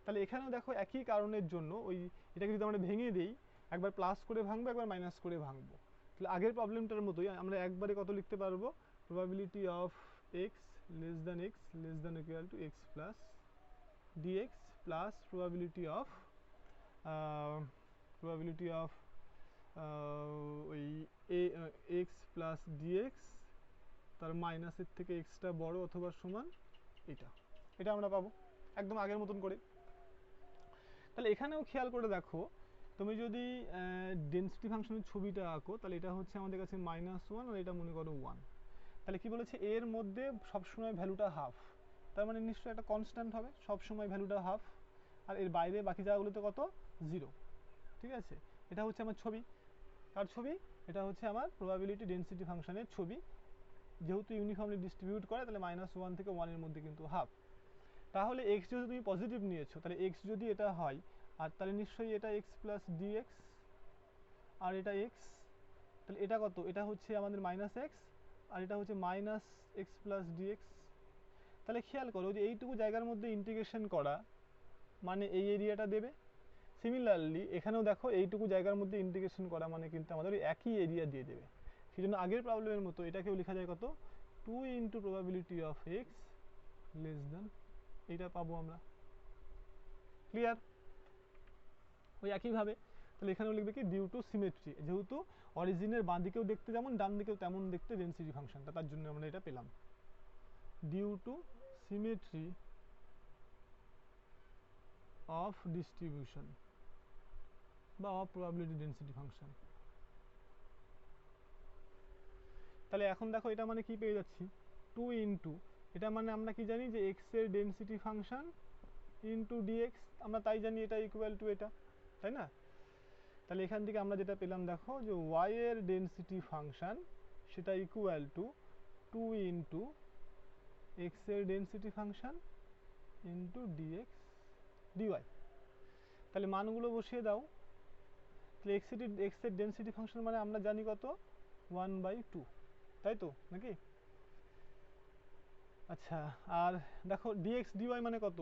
তাহলে এখানেও দেখো একই কারণের জন্য ওই এটাকে যদি আমরা ভেঙে দিই, একবার প্লাস করে ভাঙবো একবার মাইনাস করে ভাঙবো, তাহলে আগের প্রবলেমটার মতোই আমরা একবারে কত লিখতে পারবো, probability of x less than equal to x plus dx plus probability of ওই x প্লাস dx তার মাইনাসের থেকে এক্সটা বড় অথবা সমান, এটা আমরা পাবো একদম আগের মতন করে। তাহলে এখানেও খেয়াল করে দেখো, তুমি যদি ডেনসিটি ফাংশনের ছবিটা আঁকো তাহলে এটা হচ্ছে আমাদের কাছে -1 আর এটা মনে করো 1, তাহলে কি বলেছে, এর মধ্যে সবসময় ভ্যালুটা হাফ, তার মানে নিশ্চয়ই একটা কনস্ট্যান্ট হবে, সবসময় ভ্যালুটা হাফ, আর এর বাইরে বাকি জায়গাগুলোতে কত, 0। ঠিক আছে, এটা হচ্ছে আমার ছবি। কার ছবি? এটা হচ্ছে আমার প্রবাবিলিটি ডেনসিটি ফাংশনের ছবি। যেহেতু ইউনিফর্মলি ডিস্ট্রিবিউট করে, তাহলে -1 থেকে 1 এর মধ্যে কিন্তু হাফ। তাহলে এক্স যদি তুমি পজিটিভ নিয়েছো, তাহলে এক্স যদি এটা হয়, আর তাহলে নিশ্চয়ই এটা এক্স প্লাস ডিএক্স, আর এটা এক্স, তাহলে এটা কত, এটা হচ্ছে আমাদের -x, আর এটা হচ্ছে -x প্লাস ডিএক্স। তাহলে খেয়াল করো যে এইটুকু জায়গার মধ্যে ইন্টিগ্রেশন করা মানে এই এরিয়াটা দেবে। সিমিলারলি এখানেও দেখো এইটুকু জায়গার মধ্যে ইন্টিগ্রেশন করা মানে কিন্তু আমাদের ওই একই এরিয়া দিয়ে দেবে। সেই জন্য আগের প্রবলেমের মতো এটাকেও লেখা যায় কত, 2 into probability of x less দেন, এইটা পাবো আমরা। ক্লিয়ার? ওই একইভাবে তাহলে এখানেও লিখবে কি, ডিউ টু সিমেট্রি, যেহেতু অরিজিনের বাঁ দিকেও দেখতে যেমন ডান দিকেও তেমন দেখতে ডেনসিটি ফাংশনটা, তার জন্য আমরা এটা পেলাম, due to symmetry of distribution বা অফ প্রবাবিলিটি ডেনসিটি ফাংশন। তাহলে এখন দেখো এটা মানে কি পেয়ে যাচ্ছি, 2 ইন্টু, এটা মানে আমরা কি জানি যে এক্স এর ডেনসিটি ফাংশন ইন্টু ডিএক্স, আমরা তাই জানি এটা ইকুয়াল টু এটা, তাই না? তাহলে এখান থেকে আমরা যেটা পেলাম দেখো, যে ওয়াই এর ডেনসিটি ফাংশন সেটা ইকুয়াল টু 2 ইন্টু এক্স এর density function into dx dy. তাহলে মানগুলো বসিয়ে দাও। তাহলে এক্স এর ডেনসিটি ফাংশন মানে আমরা জানি কত, 1/2, তাই তো নাকি? আচ্ছা, আর দেখো ডিএক্স ডিওয়াই মানে কত,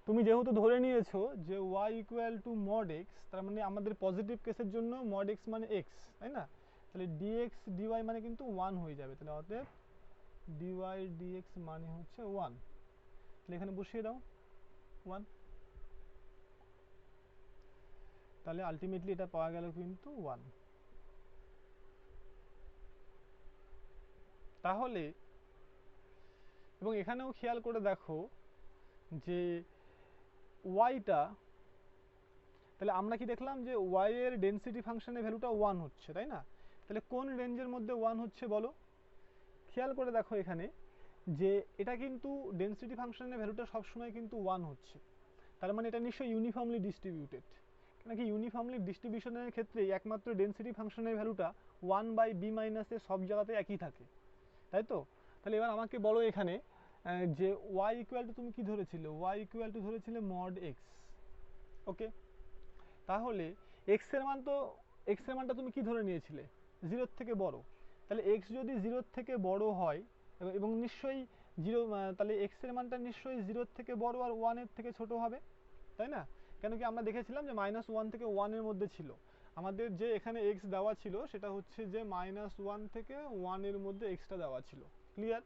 তুমি যেহেতু ধরে নিয়েছো যে y equal to mod x, তার মানে আমাদের পজিটিভ কেসের জন্য মড এক্স মানে এক্স, তাই না? তাহলে ডিএক্স ডিওয়াই মানে কিন্তু 1 হয়ে যাবে, তাহলে অতএব ডিওয়াই ডিএক্স মানে হচ্ছে 1। তাহলে এখানে বসিয়ে দাও 1, তাহলে আলটিমেটলি এটা পাওয়া গেল কিন্তু 1। তাহলে এবং এখানেও খেয়াল করে দেখো যে ওয়াইটা, তাহলে আমরা কি দেখলাম যে ওয়াই এর ডেনসিটি ফাংশনের ভ্যালুটা 1 হচ্ছে, তাই না? তাহলে কোন রেঞ্জের মধ্যে 1 হচ্ছে বলো? খেয়াল করে দেখো এখানে যে এটা কিন্তু ডেনসিটি ফাংশনের ভ্যালুটা সবসময় কিন্তু 1 হচ্ছে, তার মানে এটা নিশ্চয়ই ইউনিফর্মলি ডিস্ট্রিবিউটেড। নাকি ইউনিফর্মলি ডিস্ট্রিবিউশনের ক্ষেত্রে একমাত্র ডেনসিটি ফাংশনের ভ্যালুটা 1/b মাইনাসে সব জায়গাতে একই থাকে, তাই তো? তাহলে এবার আমাকে বলো এখানে যে y ইকুয়াল টু তুমি কি ধরেছিলে, y ইকুয়াল টু ধরেছিলে মড এক্স। ওকে, তাহলে এক্স এর মান তো, এক্স এর মানটা তুমি কি ধরে নিয়েছিলে, 0 থেকে বড়। তাহলে এক্স যদি 0 থেকে বড় হয় এবং নিশ্চয়ই 0, তাহলে এক্স এর মানটা নিশ্চয়ই 0 থেকে বড় আর 1 এর থেকে ছোট হবে, তাই না? কেন কি আমরা দেখেছিলাম যে -1 থেকে 1 এর মধ্যে ছিল, আমাদের যে এখানে এক্স দেওয়া ছিল সেটা হচ্ছে যে -1 থেকে 1 এর মধ্যে এক্সটা দেওয়া ছিল। ক্লিয়ার?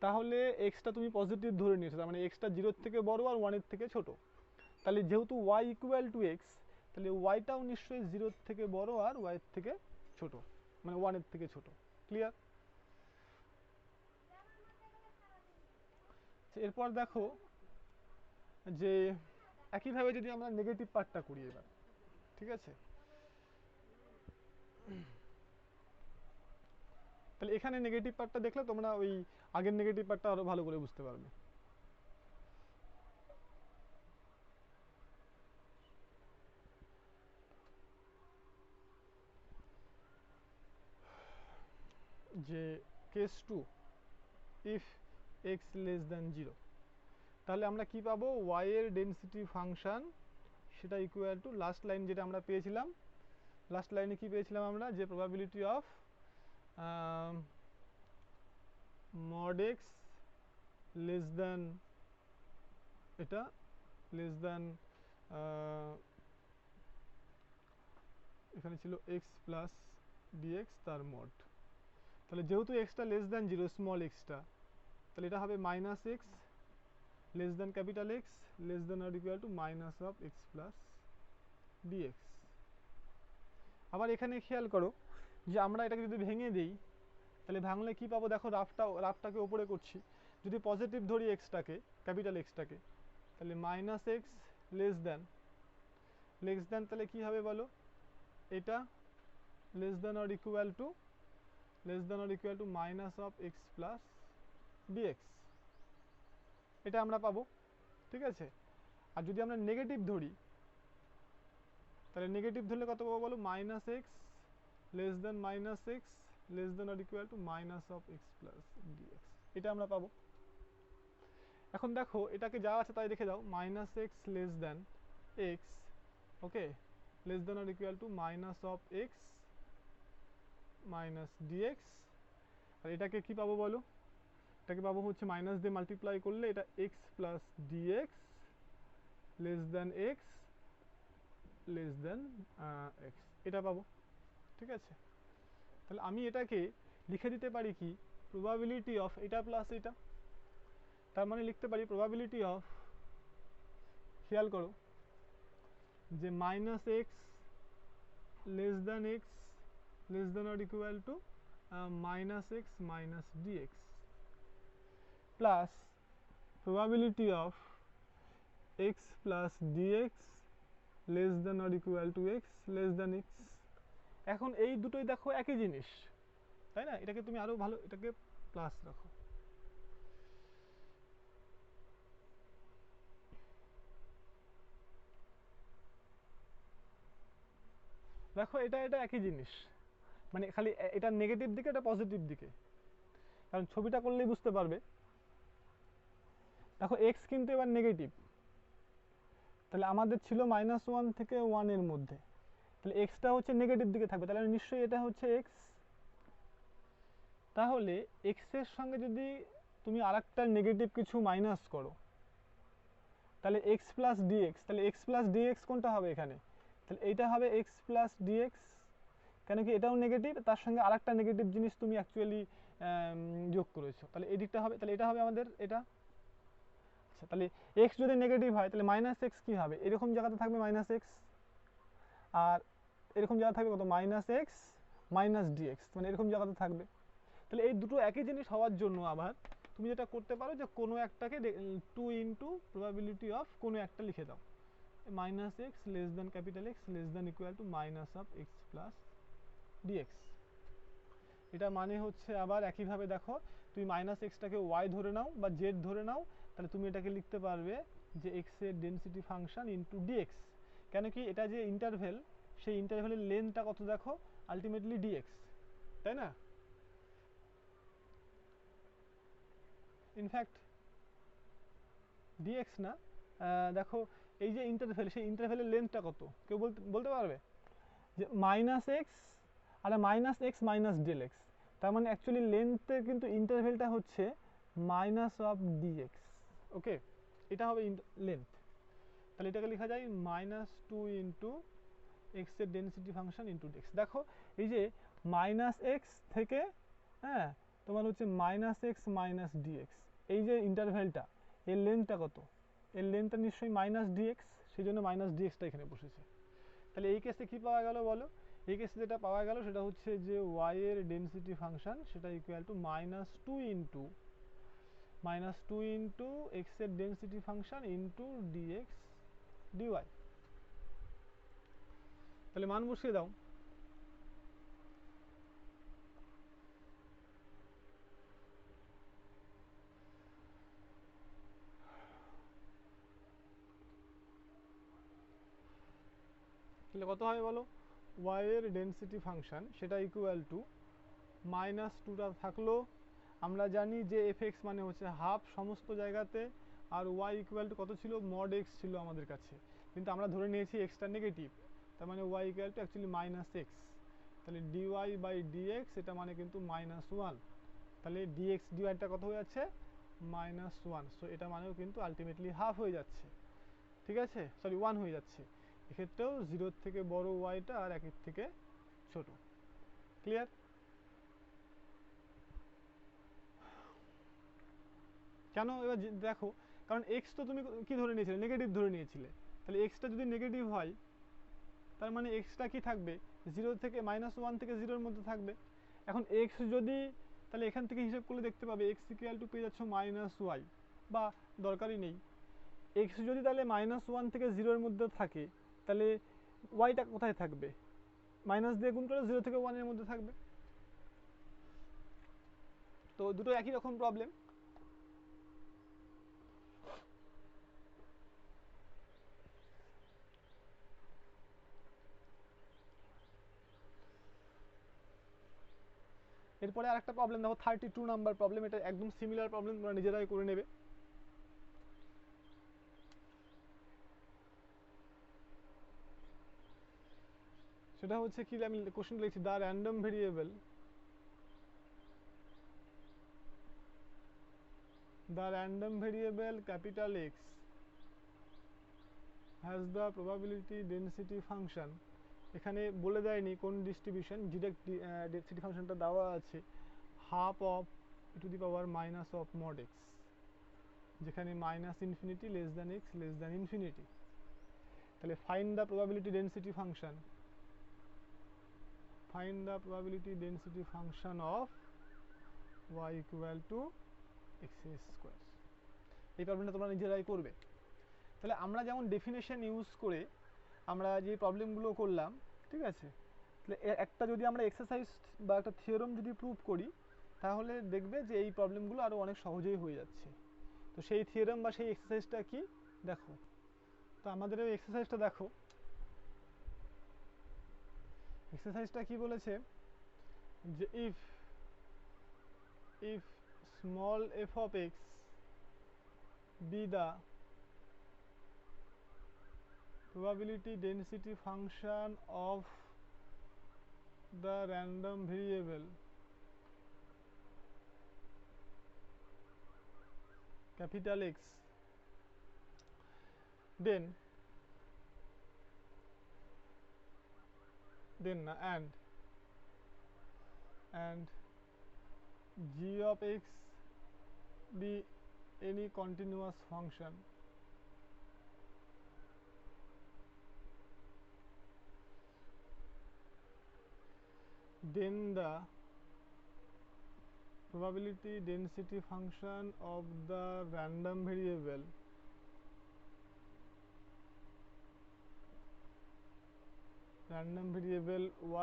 তাহলে এক্সটা তুমি পজিটিভ ধরে নিয়েছো, তার মানে এক্সটা 0 থেকে বড় আর 1 এর থেকে ছোট। তাহলে যেহেতু y ইকুয়াল টু এক্স, তাহলে ওয়াইটাও নিশ্চয়ই 0 থেকে বড় আর y এর থেকে ছোট, মানে 1 এর থেকে ছোট। ক্লিয়ার? এরপর দেখো যে একইভাবে যদি আমরা নেগেটিভ পার্টটা করি এবার, ঠিক আছে? তাহলে এখানে নেগেটিভ পার্টটা দেখলে তোমরা ওই আগের নেগেটিভ পার্টটা আরো ভালো করে বুঝতে পারবে। যে কেস 2, ইফ এক্স লেস দেন 0, তাহলে আমরা কি পাবো, y এর ডেনসিটি ফাংশন সেটা ইকুয়াল টু লাস্ট লাইন যেটা আমরা পেয়েছিলাম, লাস্ট লাইনে কি পেয়েছিলাম আমরা, যে probability of mod x less দেন, এটা লেস দেন, এখানে ছিল x প্লাস dx তার মড। তাহলে যেহেতু এক্সটা লেস দেন 0, স্মল এক্সটা, তাহলে এটা হবে -x less than capital x less than or equal to minus of x plus dx. আবার এখানে খেয়াল করো যে আমরা এটাকে যদি ভেঙে দিই, তাহলে ভাঙলে কি পাবো দেখো, রাফটাকে ওপরে করছি, যদি পজিটিভ ধরি এক্সটাকে, ক্যাপিটাল এক্সটাকে, তাহলে -x লেস দেন, তাহলে কি হবে বলো, এটা less than or equal to less than or equal to minus of x plus dx, এটা আমরা পাবো। ঠিক আছে, আর যদি আমরা নেগেটিভ ধরি তাহলে নেগেটিভ ধরলে কত পাবো বলো, minus x less than minus x less than or equal to minus of x plus dx, এটা আমরা পাবো। এখন দেখো এটাকে যা আছে তাই রেখে দাও, minus x less than x, okay, less than or equal to minus of x minus dx. আর এটাকে কি পাবো বলো, এটাকে পাবো হচ্ছে মাইনাস দিয়ে মাল্টিপ্লাই করলে এটা x plus dx less than x less than x, এটা পাবো। ঠিক আছে, তাহলে আমি এটাকে লিখে দিতে পারি কি, প্রবাবিলিটি অফ এটা প্লাস এটা, তার মানে লিখতে পারি প্রবাবিলিটি অফ, খেয়াল করো যে minus x less than x less than or equal to minus x minus dx plus probability of x plus dx less than or equal to x less than x। এখন এই দুটোই দেখো একই জিনিস, তাই না? এটাকে তুমি আরো ভালো, এটাকে প্লাস রাখো, দেখো এটা এটা একই জিনিস, মানে খালি এটা নেগেটিভ দিকে এটা পজিটিভ দিকে, কারণ ছবিটা করলেই বুঝতে পারবে। দেখো এক্স কিন্তু এবার নেগেটিভ, তাহলে আমাদের ছিল -1 থেকে 1 এর মধ্যে, তাহলে এক্সটা হচ্ছে নেগেটিভ দিকে থাকবে, তাহলে নিশ্চয়ই এটা হচ্ছে এক্স। তাহলে এক্স এর সঙ্গে যদি তুমি আরেকটা নেগেটিভ কিছু মাইনাস করো তাহলে এক্স প্লাস ডিএক্স, তাহলে এক্স প্লাস ডিএক্স কোনটা হবে এখানে, তাহলে এইটা হবে এক্স প্লাস ডিএক্স, কেন কি এটাও নেগেটিভ, তার সঙ্গে আরেকটা নেগেটিভ জিনিস তুমি অ্যাকচুয়ালি যোগ করেছো, তাহলে এই দিকটা হবে, তাহলে এটা হবে আমাদের এটা। আচ্ছা, তাহলে এক্স যদি নেগেটিভ হয় তাহলে মাইনাস এক্স কী হবে, এরকম জায়গাতে থাকবে মাইনাস এক্স, আর এরকম জায়গা থাকবে কত, মাইনাস এক্স মাইনাস ডিএক্স, মানে এরকম জায়গাতে থাকবে। তাহলে এই দুটো একই জিনিস হওয়ার জন্য আবার তুমি যেটা করতে পারো যে কোনো একটাকে 2 ইন্টু প্রবাবিলিটি অফ কোনো একটা লিখে দাও, minus x less than capital x less than equal to minus of x plus dx. এটা মানে হচ্ছে আবার একইভাবে দেখো, তুমি মাইনাস এক্সটাকে ওয়াই ধরে নাও বা জেড ধরে নাও, তাহলে তুমি এটাকে লিখতে পারবে যে এক্স এর ডেনসিটি ফাংশন ইন্টু ডিএক্স, কেন কি এটা যে ইন্টারভেল, সেই ইন্টারভেলের লেন্থটা কত দেখো, আলটিমেটলি ডিএক্স, তাই না? ইনফ্যাক্ট ডিএক্স না, দেখো এই যে ইন্টারভেল, সেই ইন্টারভেলের লেন্থটা কত কেউ বলতে পারবে, যে মাইনাস এক্স আর minus x minus del x, তার মানে অ্যাকচুয়ালি লেন্থের কিন্তু ইন্টারভেলটা হচ্ছে মাইনাস অফ ডিএক্স, ওকে, এটা হবে লেন্থ। তাহলে এটাকে লেখা যায় -2 ইন্টু এক্স এর ডেনসিটি ফাংশন ইন্টু ডিএক্স। দেখো এই যে মাইনাস এক্স থেকে, হ্যাঁ, তোমার হচ্ছে মাইনাস এক্স মাইনাস ডিএক্স, এই যে ইন্টারভেলটা, এর লেন্থটা কত, এর লেন্থটা নিশ্চয়ই মাইনাস ডিএক্স, সেই জন্য মাইনাস ডিএক্সটা এখানে বসেছে। তাহলে এই কেসে কি পাওয়া গেল বলো, এই কেসে যেটা পাওয়া গেল সেটা হচ্ছে যে ওয়াই এর ডেনসিটি ফাংশন সেটা ইকুয়াল টু -2 ইন্টু এক্স এর density function into dx dy. তাহলে মান বসিয়ে দাও, তাহলে কত হবে বলো, ওয়াই এর ডেনসিটি ফাংশন সেটা ইকুয়াল টু -2টা থাকলো, আমরা জানি যে এফ এক্স মানে হচ্ছে হাফ সমস্ত জায়গাতে, আর ওয়াই ইকুয়াল টু কত ছিল, মড এক্স ছিল আমাদের কাছে, কিন্তু আমরা ধরে নিয়েছি এক্সটা নেগেটিভ, তার মানে y equal to actually minus x, তাহলে ডিওয়াই বাই ডিএক্স এটা মানে কিন্তু -1, তাহলে ডিএক্স ডিওয়াইটা কত হয়ে যাচ্ছে, -1, সো এটা মানেও কিন্তু আলটিমেটলি হাফ হয়ে যাচ্ছে, ঠিক আছে, সরি 1 হয়ে যাচ্ছে। এক্ষেত্রেও 0 থেকে বড় ওয়াইটা আর 1 থেকে ছোট, ক্লিয়ার? কেন এবার দেখো, কারণ এক্স তো তুমি কি ধরে নিয়েছিলে, নেগেটিভ ধরে নিয়েছিলে, তাহলে এক্সটা যদি নেগেটিভ হয় তার মানে এক্সটা কি থাকবে, 0 থেকে -1 থেকে 0-এর মধ্যে থাকবে। এখন এক্স যদি, তাহলে এখান থেকে হিসাব করলে দেখতে পাবে এক্স ইকুয়াল টু পেয়ে যাচ্ছ -y, বা দরকারই নেই, এক্স যদি তাহলে -1 থেকে 0-এর মধ্যে থাকে তাহলে ওয়াইটা কোথায় থাকবে, মাইনাস দিয়ে গুণ করে 0 থেকে 1-এর মধ্যে থাকবে। তো দুটো একই রকম প্রবলেম। এরপরে আরেকটা প্রবলেম দেখো 32 নাম্বার প্রবলেম, এটা একদম সিমিলার প্রবলেম, তোমরা নিজেরাই করে নেবে। সেটা হচ্ছে কি, আমি কোশ্চেন লিখছি, the random variable capital X has the probability density function, এখানে বলে দেয়নি কোন ডিস্ট্রিবিউশন, ডিরেক্ট ডেন্সিটি ফাংশনটা দেওয়া আছে half of e to the power minus of mod x, যেখানে minus infinity less than x less than infinity. তাহলে find the probability density function, find the probability density function of y equal to x square। এই প্রবলেমটা তোমরা নিজেরাই করবে। তাহলে আমরা যেমন ডেফিনেশন ইউজ করে আমরা যে প্রবলেমগুলো করলাম, ঠিক আছে, তাহলে একটা যদি আমরা এক্সারসাইজ বা একটা থিওরেম যদি প্রুভ করি, তাহলে দেখবে যে এই প্রবলেমগুলো আরও অনেক সহজেই হয়ে যাচ্ছে। তো সেই থিওরেম বা সেই এক্সারসাইজটা কি দেখো, তো আমাদের এই এক্সারসাইজটা দেখো, এক্সারসাইজটা কি বলেছে যে if small f of x be the probability density function of the random variable capital X, then and g of x be any continuous function, then the probability density function of the random variable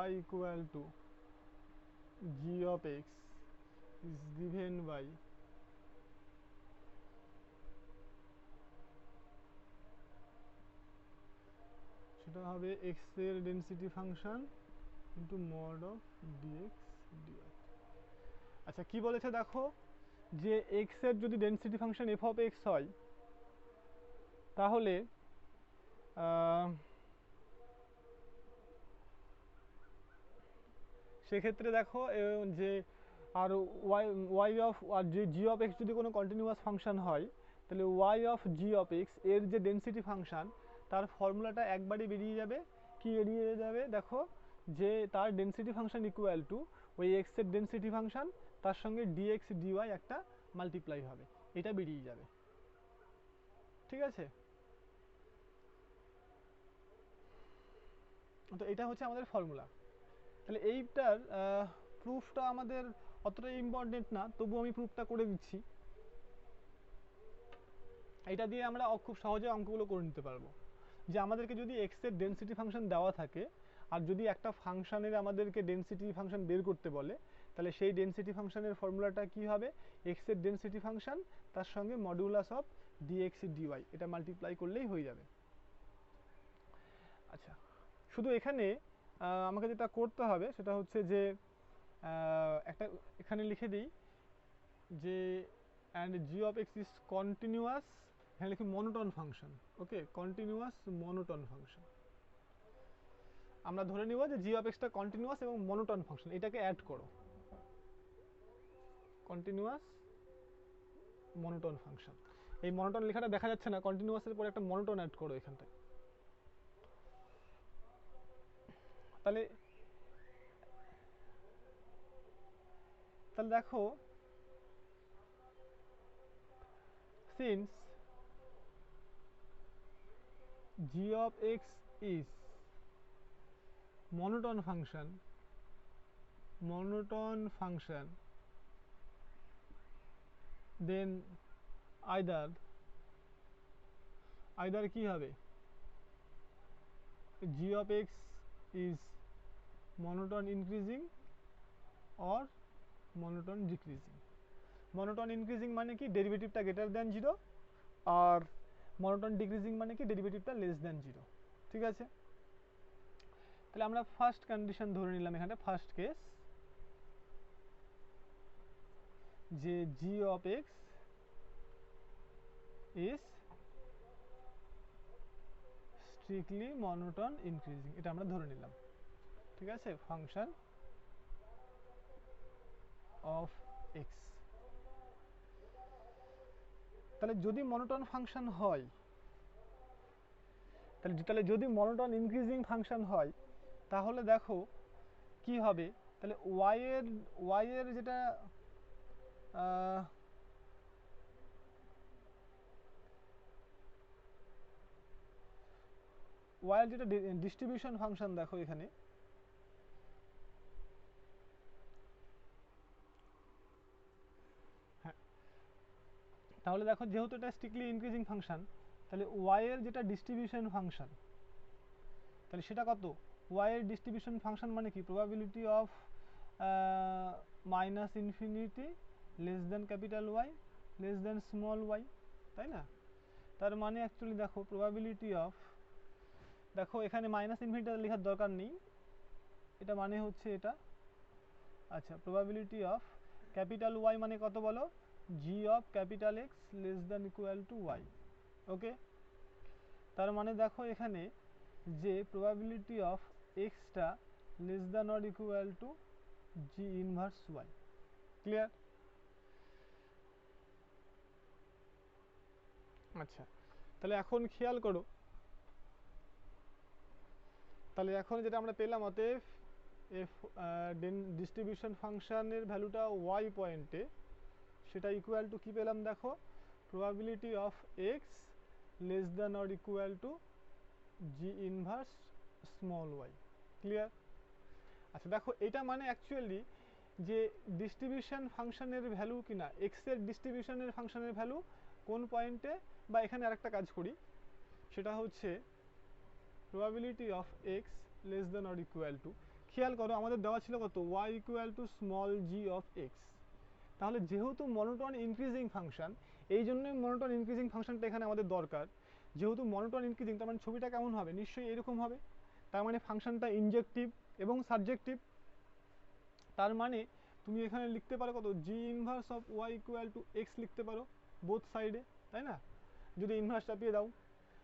y equal to g of x is given by সেটা হবে x এর density function into mod of dx dy। আচ্ছা কি বলেছে দেখো, যে x এর যদি density function f of x হয়, তাহলে সেক্ষেত্রে দেখো যে আর y অফ আর যে g অফ x যদি কোনো কন্টিনিউয়াস ফাংশন হয়, তাহলে y of g of x এর যে ডেনসিটি ফাংশন, তার ফর্মুলাটা একবারই বেরিয়ে যাবে। কি বেরিয়ে যাবে দেখো, যে তার ডেনসিটি ফাংশন ইকুয়াল টু ওই x এর ডেনসিটি ফাংশন তার সঙ্গে dx dy একটা মাল্টিপ্লাই হবে, এটা বেরিয়ে যাবে। ঠিক আছে, তো এটা হচ্ছে আমাদের ফর্মুলা। তাহলে এইটার প্রুফটা আমাদের অতটা ইম্পর্টেন্ট না, তবু আমি প্রুফটা করে দিচ্ছি। এটা দিয়ে আমরা খুব সহজে অঙ্কগুলো করে নিতে পারবো। যে আমাদেরকে যদি এক্স এর ডেনসিটি ফাংশন দেওয়া থাকে, আর যদি একটা ফাংশনের আমাদেরকে ডেনসিটি ফাংশন বের করতে বলে, তাহলে সেই ডেনসিটি ফাংশনের ফর্মুলাটা কি হবে, এক্স এর ডেনসিটি ফাংশন তার সঙ্গে মডিউলাস অফ ডিএক্স ডিওয়াই, এটা মাল্টিপ্লাই করলেই হয়ে যাবে। আচ্ছা, শুধু এখানে আমাকে যেটা করতে হবে সেটা হচ্ছে যে একটা এখানে লিখে দিই যে and g of x is continuous, এখানে লিখি মনোটোন ফাংশন। ওকে, কন্টিনিউয়াস মনোটোন ফাংশন। আমরা ধরে নিব যে g of x টা কন্টিনিউয়াস এবং মনোটোন ফাংশন, এটাকে অ্যাড করো, কন্টিনিউয়াস মনোটোন ফাংশন। এই মনোটোন লেখাটা দেখা যাচ্ছে না, কন্টিনিউয়াসের পরে একটা মনোটোন অ্যাড করো এখানটায়। তাহলে দেখো, since g of x is monotone function, then either কি হবে, g of x is monotone increasing or monotone decreasing। Monotone increasing মানে কি ডেরিভেটিভটা গ্রেটার দ্যান 0, আর মনোটোন ডিক্রিজিং মানে কি ডেরিভেটিভটা লেস দ্যান 0। ঠিক আছে, তাহলে আমরা ফার্স্ট কন্ডিশন ধরে নিলাম এখানে, ফার্স্ট কেস, যে g of x is strictly monotone increasing, এটা আমরা ধরে নিলাম। ঠিক আছে, ফাংশন অফ x। তাহলে যদি মনোটোন ফাংশন হয়, তাহলে যদি মনোটোন ইনক্রিজিং ফাংশন হয়, তাহলে দেখো কি হবে, তাহলে y এর যেটা y এর যেটা ডিস্ট্রিবিউশন ফাংশন দেখো এখানে, হ্যাঁ, তাহলে দেখো যেহেতু এটা স্ট্রিক্টলি ইনক্রিজিং ফাংশন, তাহলে y এর যেটা ডিস্ট্রিবিউশন ফাংশন, তাহলে সেটা কত, y এর ডিস্ট্রিবিউশন ফাংশন মানে কি probability of minus infinity less than capital y less than small y, তাই না? তার মানে অ্যাকচুয়ালি দেখো প্রবাবিলিটি অফ, দেখো এখানে মাইনাস ইনফিনিটি লেখার দরকার নেই, এটা মানে হচ্ছে এটা, আচ্ছা, প্রবাবিলিটি অফ ক্যাপিটাল ওয়াই মানে কত বলো, g of capital x less than equal to y. Okay, তার মানে দেখো এখানে যে প্রবাবিলিটি অফ এক্সটা less than or equal to g inverse y. Clear? আচ্ছা, তাহলে এখন খেয়াল করো, তাহলে এখন যেটা আমরা পেলাম, অতএব এফ ডিস্ট্রিবিউশন ফাংশনের ভ্যালুটা ওয়াই পয়েন্টে, সেটা ইকুয়াল টু কি পেলাম দেখো, probability of x less than or equal to g inverse small y. Clear? আচ্ছা দেখো, এটা মানে অ্যাকচুয়ালি যে ডিস্ট্রিবিউশন ফাংশনের ভ্যালু কিনা, এক্স এর ডিস্ট্রিবিউশনের ফাংশনের ভ্যালু কোন পয়েন্টে, বা এখানে আরেকটা কাজ করি, সেটা হচ্ছে probability of x less than or equal to, খেয়াল করো আমাদের দেওয়া ছিল কত, y equal to small g of x. তাহলে যেহেতু মনোটোন ইনক্রিজিং ফাংশন, এই জন্যই মনোটোন ইনক্রিজিং ফাংশনটা এখানে আমাদের দরকার। যেহেতু মনোটোন ইনক্রিজিং, তার মানে ছবিটা কেমন হবে, নিশ্চয়ই এরকম হবে। তার মানে ফাংশনটা ইনজেক্টিভ এবং সাবজেক্টিভ। তার মানে তুমি এখানে লিখতে পারো কত, g inverse of y equal to x লিখতে পারো বোথ সাইডে, তাই না? যদি ইনভার্স চাপিয়ে দাও,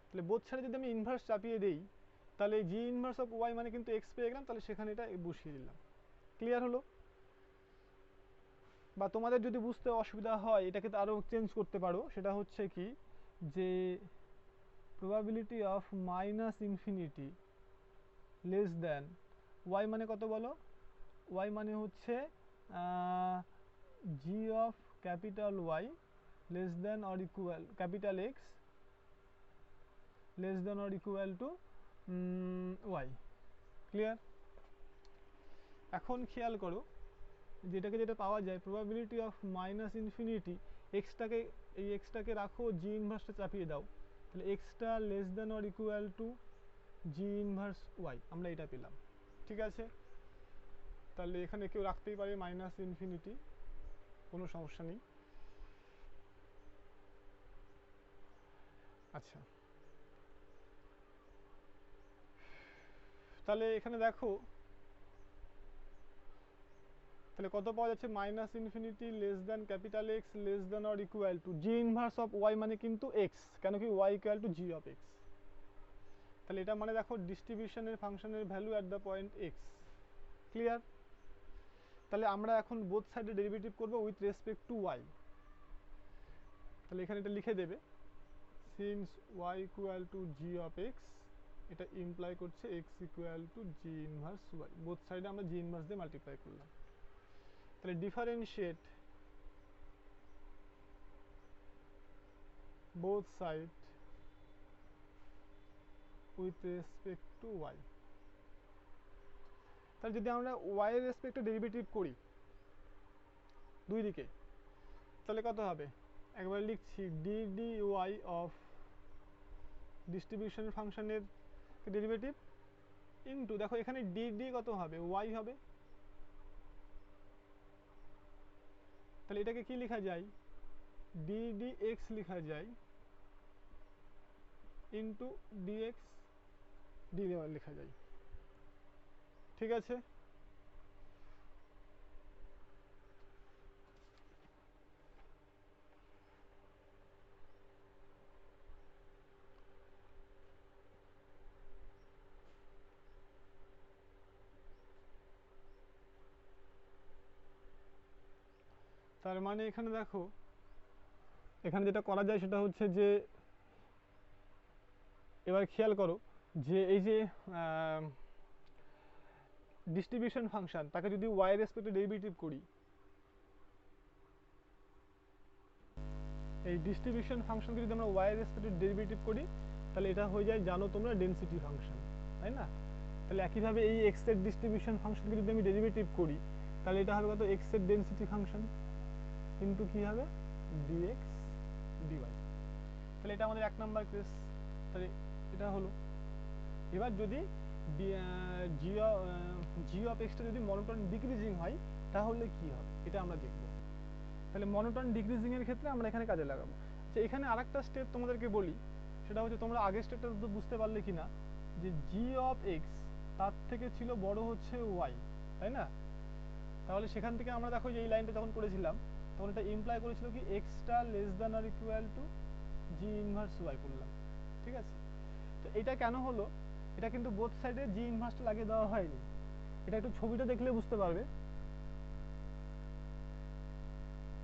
তাহলে বোথ সাইডে যদি আমি ইনভার্স চাপিয়ে দেই, তাহলে জি ইনভার্স অফ ওয়াই মানে কিন্তু এক্স পেয়ে গেলাম, তাহলে সেখানে এটা বসিয়ে দিলাম। ক্লিয়ার হলো? বা তোমাদের যদি বুঝতে অসুবিধা হয়, এটাকে তো আরও চেঞ্জ করতে পারো, সেটা হচ্ছে কি, যে probability of minus infinity less than y মানে কত বলো, ওয়াই মানে হচ্ছে g of capital y less than or equal capital x less than or equal to y. Clear? এখন খেয়াল করো, যেটাকে যেটা পাওয়া যায়, প্রবাবিলিটি অফ মাইনাস ইনফিনিটি, এক্সটাকে, এই এক্সটাকে রাখো, জি ইনভার্সটা চাপিয়ে দাও, তাহলে এক্সটা less than or equal to g inverse y, আমরা এটা পেলাম। ঠিক আছে, তাহলে এখানে কেউ রাখতেই পারে মাইনাস ইনফিনিটি, কোনো সমস্যা নেই। আচ্ছা, তাহলে এখানে দেখো, তাহলে কত পাওয়া যাচ্ছে, minus infinity less than capital x less than or equal to g inverse of y মানে কিন্তু এক্স, কেন কি y equal to G of x. তাহলে এটা মানে দেখো ডিস্ট্রিবিউশনের ফাংশনের value at the point x. Clear? তাহলে আমরা এখন বোথ সাইডে ডেরিভেটিভ করব উইথ রেসপেক্ট টু ওয়াই। তাহলে এখানে এটা লিখে দেবে, since y equal to G of x, এটা ইমপ্লাই করছে x equal to g inverse y, both সাইডে আমরা জি ইনভার্স দিয়ে মাল্টিপ্লাই করলাম। তাহলে differentiate both side with respect to y। তাহলে যদি আমরা y এর রেসপেক্টে ডেরিভেটিভ করি দুই দিকে, তাহলে কত হবে, একবার লিখছি d d y of distribution ফাংশনের ডেরিভেটিভ ইনটু, দেখো এখানে ডি ডি কত হবে, ওয়াই হবে, তাহলে এটাকে কি লেখা যায়, ডি ডি এক্স লেখা যায় ইন্টু ডিএক্স ডি লেখা যায়। ঠিক আছে, তার মানে এখানে দেখো, এখানে যেটা করা যায় সেটা হচ্ছে যে, এবার খেয়াল করো যে এই যে ডিস্ট্রিবিউশন ফাংশন, তাকে যদি ওয়াই রেসপেক্টে ডেরিভেটিভ করি, এই ডিস্ট্রিবিউশন ফাংশনকে যদি আমরা ওয়াই রেসপেক্টে ডেরিভেটিভ করি, তাহলে এটা হয়ে যায় জানো তোমরা ডেনসিটি ফাংশন, তাই না? তাহলে একইভাবে এই এক্স এর ডিস্ট্রিবিউশন ফাংশনকে যদি আমি ডেরিভেটিভ করি, তাহলে এটা হবে কত, এক্স এর ডেনসিটি ফাংশন কিন্তু কি হবে ডিএক্স ডিওয়াই। তাহলে এটা আমাদের 1 নাম্বার কেস। তাহলে এটা হলো। এবার যদি জি অফ এক্সটা যদি মনোটোন ডিক্রিজিং হয় তাহলে কি হবে এটা আমরা দেখব। তাহলে মনোটোন ডিক্রিজিং এর ক্ষেত্রে আমরা এখানে কাজে লাগাবো। আচ্ছা, এখানে আরেকটা স্টেপ তোমাদেরকে বলি, সেটা হচ্ছে তোমরা আগের স্টেপটা তো বুঝতে পারলে কিনা, যে জি অফ এক্স তার থেকে ছিল বড় হচ্ছে ওয়াই, তাই না? তাহলে সেখান থেকে আমরা দেখো যে এই লাইনটা যখন করেছিলাম তখন এটা ইমপ্লাই করেছিল কি এক্সটা less than or equal to g inverse y করলাম। ঠিক আছে, তো এটা কেন হলো, এটা কিন্তু বোথ সাইডে জি ইনভার্সটা লাগিয়ে দেওয়া হয়নি। এটা একটু ছবিটা দেখলে বুঝতে পারবে।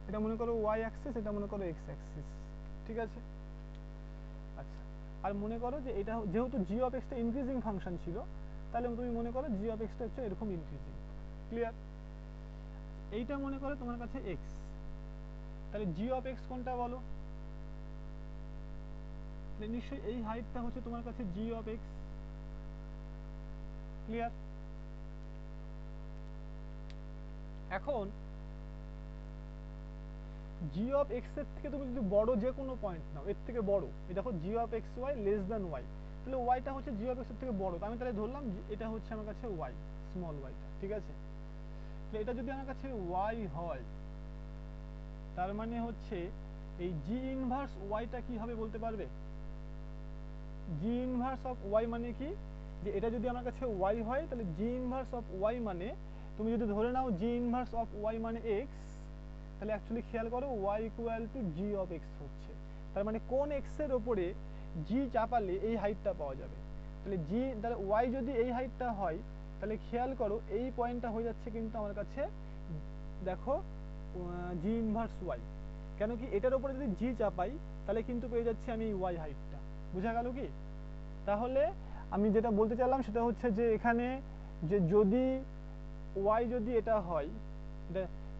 এটা মনে করো ওয়াই অ্যাক্সিস, এটা মনে করো এক্স অ্যাক্সিস। ঠিক আছে, আচ্ছা, আর মনে করো যে এটা যেহেতু জি অফ এক্সটা ইনক্রিজিং ফাংশন ছিল, তাহলে তুমি মনে করো জি অফ এক্সটা হচ্ছে এরকম ইনক্রিজিং। ক্লিয়ার? এইটা মনে করো তোমার কাছে এক্স, তাহলে জি অফ এক্স কোনটা বলো? নিশ্চয়ই এই হাইটটা হচ্ছে তোমার কাছে জি অফ এক্স। ক্লিয়ার? এখন জি অফ এক্স এর থেকে তুমি যদি বড় যে কোনো পয়েন্ট নাও, এর থেকে বড়, এই দেখো g of x y less than y, তাহলে ওয়াইটা হচ্ছে জি অফ এক্স এর থেকে বড়, তো আমি তাহলে ধরলাম এটা হচ্ছে আমার কাছে ওয়াই, স্মল ওয়াইটা। ঠিক আছে, তাহলে এটা যদি আমার কাছে ওয়াই হয়, তার মানে হচ্ছে এই জি ইনভার্স ওয়াইটা কি হবে বলতে পারবে? জি ইনভার্স অফ ওয়াই মানে কি, যে এটা যদি আমার কাছে ওয়াই হয়, তাহলে জি ইনভার্স অফ ওয়াই মানে, তুমি যদি ধরে নাও জি ইনভার্স অফ ওয়াই মানে এক্স, তাহলে অ্যাকচুয়ালি খেয়াল করো y equal to G of x হচ্ছে। তার মানে কোন এক্স এর ওপরে জি চাপালে এই হাইটটা পাওয়া যাবে। তাহলে ওয়াই যদি এই হাইটটা হয়, তাহলে খেয়াল করো এই পয়েন্টটা হয়ে যাচ্ছে কিন্তু আমার কাছে, দেখো জি ইনভার্স ওয়াই। কেন কি, এটার উপরে যদি জি চাপাই তাহলে কিন্তু পেয়ে যাচ্ছি আমি এই ওয়াই হাইটটা। বোঝা গেল কি? তাহলে আমি যেটা বলতে চাইলাম সেটা হচ্ছে যে এখানে, যে যদি ওয়াই যদি এটা হয়,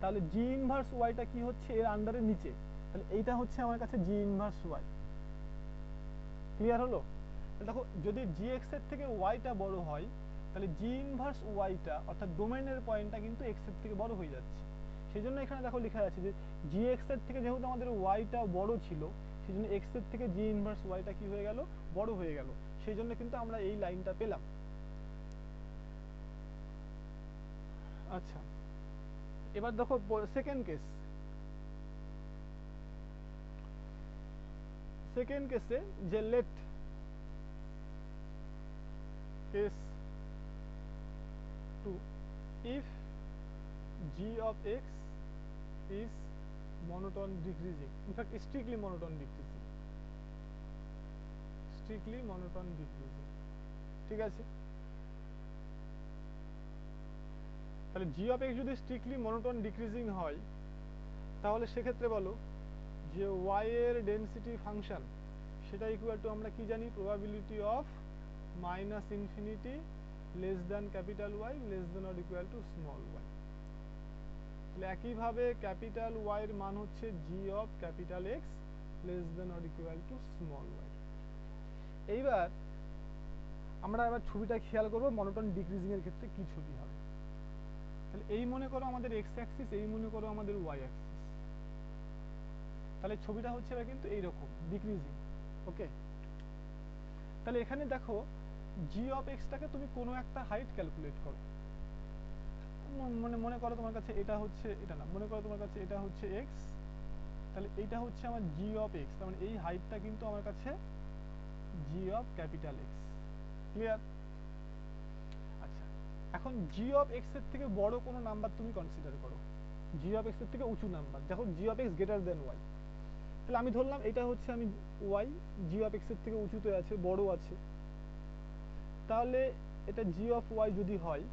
তাহলে জি ইনভার্স ওয়াইটা কি হচ্ছে এর আন্ডারের নিচে, তাহলে এইটা হচ্ছে আমার কাছে জি ইনভার্স ওয়াই। ক্লিয়ার হলো? দেখো যদি জি এক্স এর থেকে ওয়াইটা বড় হয়, তাহলে জি ইনভার্স ওয়াইটা অর্থাৎ ডোমেনের পয়েন্টটা কিন্তু এক্স এর থেকে বড় হয়ে যাচ্ছে। সেই জন্য এখানে দেখো লেখা আছে যে জি এক্স এর থেকে যেহেতু আমাদের ওয়াইটা বড় ছিল, সেই জন্য এক্স এর থেকে জি ইনভার্স ওয়াইটা কি হয়ে গেল, বড় হয়ে গেল। সেই জন্য কিন্তু আমরা এই লাইনটা পেলাম। আচ্ছা, এবার দেখো সেকেন্ড কেস। সেকেন্ড কেসে যে late case 2, if g of x is monotone decreasing, in fact strictly monotone decreasing, strictly monotone decreasing। ঠিক আছে, তাহলে g of x যদি strictly monotone decreasing হয়, তাহলে সেক্ষেত্রে বলো যে y এর ডেনসিটি ফাংশন সেটা ইকুয়াল টু আমরা কি জানি, probability of minus infinity less than capital y less than or equal to small y. তাহলে একইভাবে ক্যাপিটাল ওয়াই এর মান হচ্ছে g of capital x less than or equal to small y. এইবার আমরা এবার ছবিটা খেয়াল করব মনোটোন ডিক্রিজিং এর ক্ষেত্রে কি ছবি হবে। তাহলে এই মনে করো আমাদের এক্স অ্যাক্সিস, এই মনে করো আমাদের ওয়াই অ্যাক্সিস। তাহলে ছবিটা হচ্ছে এবার কিন্তু এইরকম ডিক্রিজিং। ওকে, তাহলে এখানে দেখো জি অফ এক্সটাকে তুমি কোনো একটা হাইট ক্যালকুলেট করো। মানে মনে করো তোমার কাছে এটা হচ্ছে, এটা না, মনে করো তোমার কাছে এটা হচ্ছে এক্স, তাহলে এটা হচ্ছে আমার জি অফ এক্স, তার মানে এই হাইটটা কিন্তু আমার কাছে জি অফ ক্যাপিটাল এক্স। ক্লিয়ার? আচ্ছা, এখন জি অফ এক্স এর থেকে বড় কোনো নাম্বার তুমি কনসিডার করো, জি অফ এক্স এর থেকে উঁচু নাম্বার, যখন g of x greater than y. তাহলে আমি ধরলাম এটা হচ্ছে আমি ওয়াই, জি অফ এক্স এর থেকে উঁচুতে আছে, বড় আছে। তাহলে এটা জি অফ ওয়াই যদি হয়,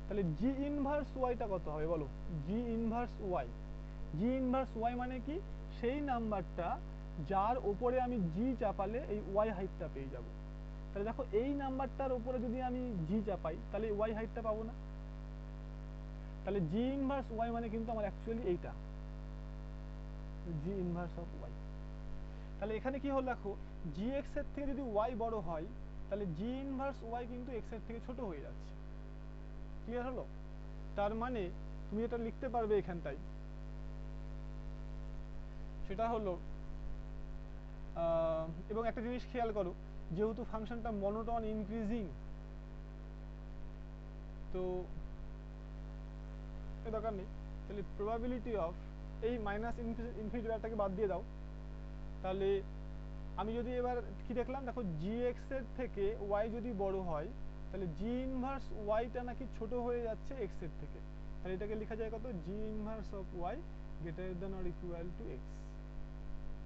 তাহলে জি ইনভার্স ওয়াইটা কত হবে বলো? G inverse y, g inverse y মানে কি? সেই নাম্বারটা যার ওপরে আমি জি চাপালে এই ওয়াই হাইটটা পেয়ে যাব। তাহলে দেখো এই নাম্বারটার উপরে যদি আমি জি চাপাই তাহলে ওয়াই হাইটটা পাবো না। তাহলে জি ইনভার্স ওয়াই মানে কিন্তু আমার অ্যাকচুয়ালি এইটা জি ইনভার্স অফ ওয়াই। তাহলে এখানে কি হলো দেখো, জি এক্স এর থেকে যদি ওয়াই বড় হয় তাহলে জি ইনভার্স ওয়াই কিন্তু এক্স এর থেকে ছোট হয়ে যাচ্ছে। ক্লিয়ার হলো? তার মানে তুমি এটা লিখতে পারবে এখানটায়, সেটা হলো এবং একটা জিনিস খেয়াল করো, যেহেতু ফাংশনটা মনোটন ইনক্রিজিং, তো এর দরকার নেই। তাহলে প্রবাবিলিটি অফ এই মাইনাস ইনফিনিটি ব্যাপারটাকে বাদ দিয়ে দাও। তাহলে আমি যদি এবার কি দেখলাম, দেখো জি এক্স এর থেকে ওয়াই যদি বড় হয় তাহলে জি ইনভার্স ওয়াইটা নাকি ছোট হয়ে যাচ্ছে এক্স এর থেকে। তাহলে এটাকে লেখা যায় কত? G inverse of y greater than or equal to x,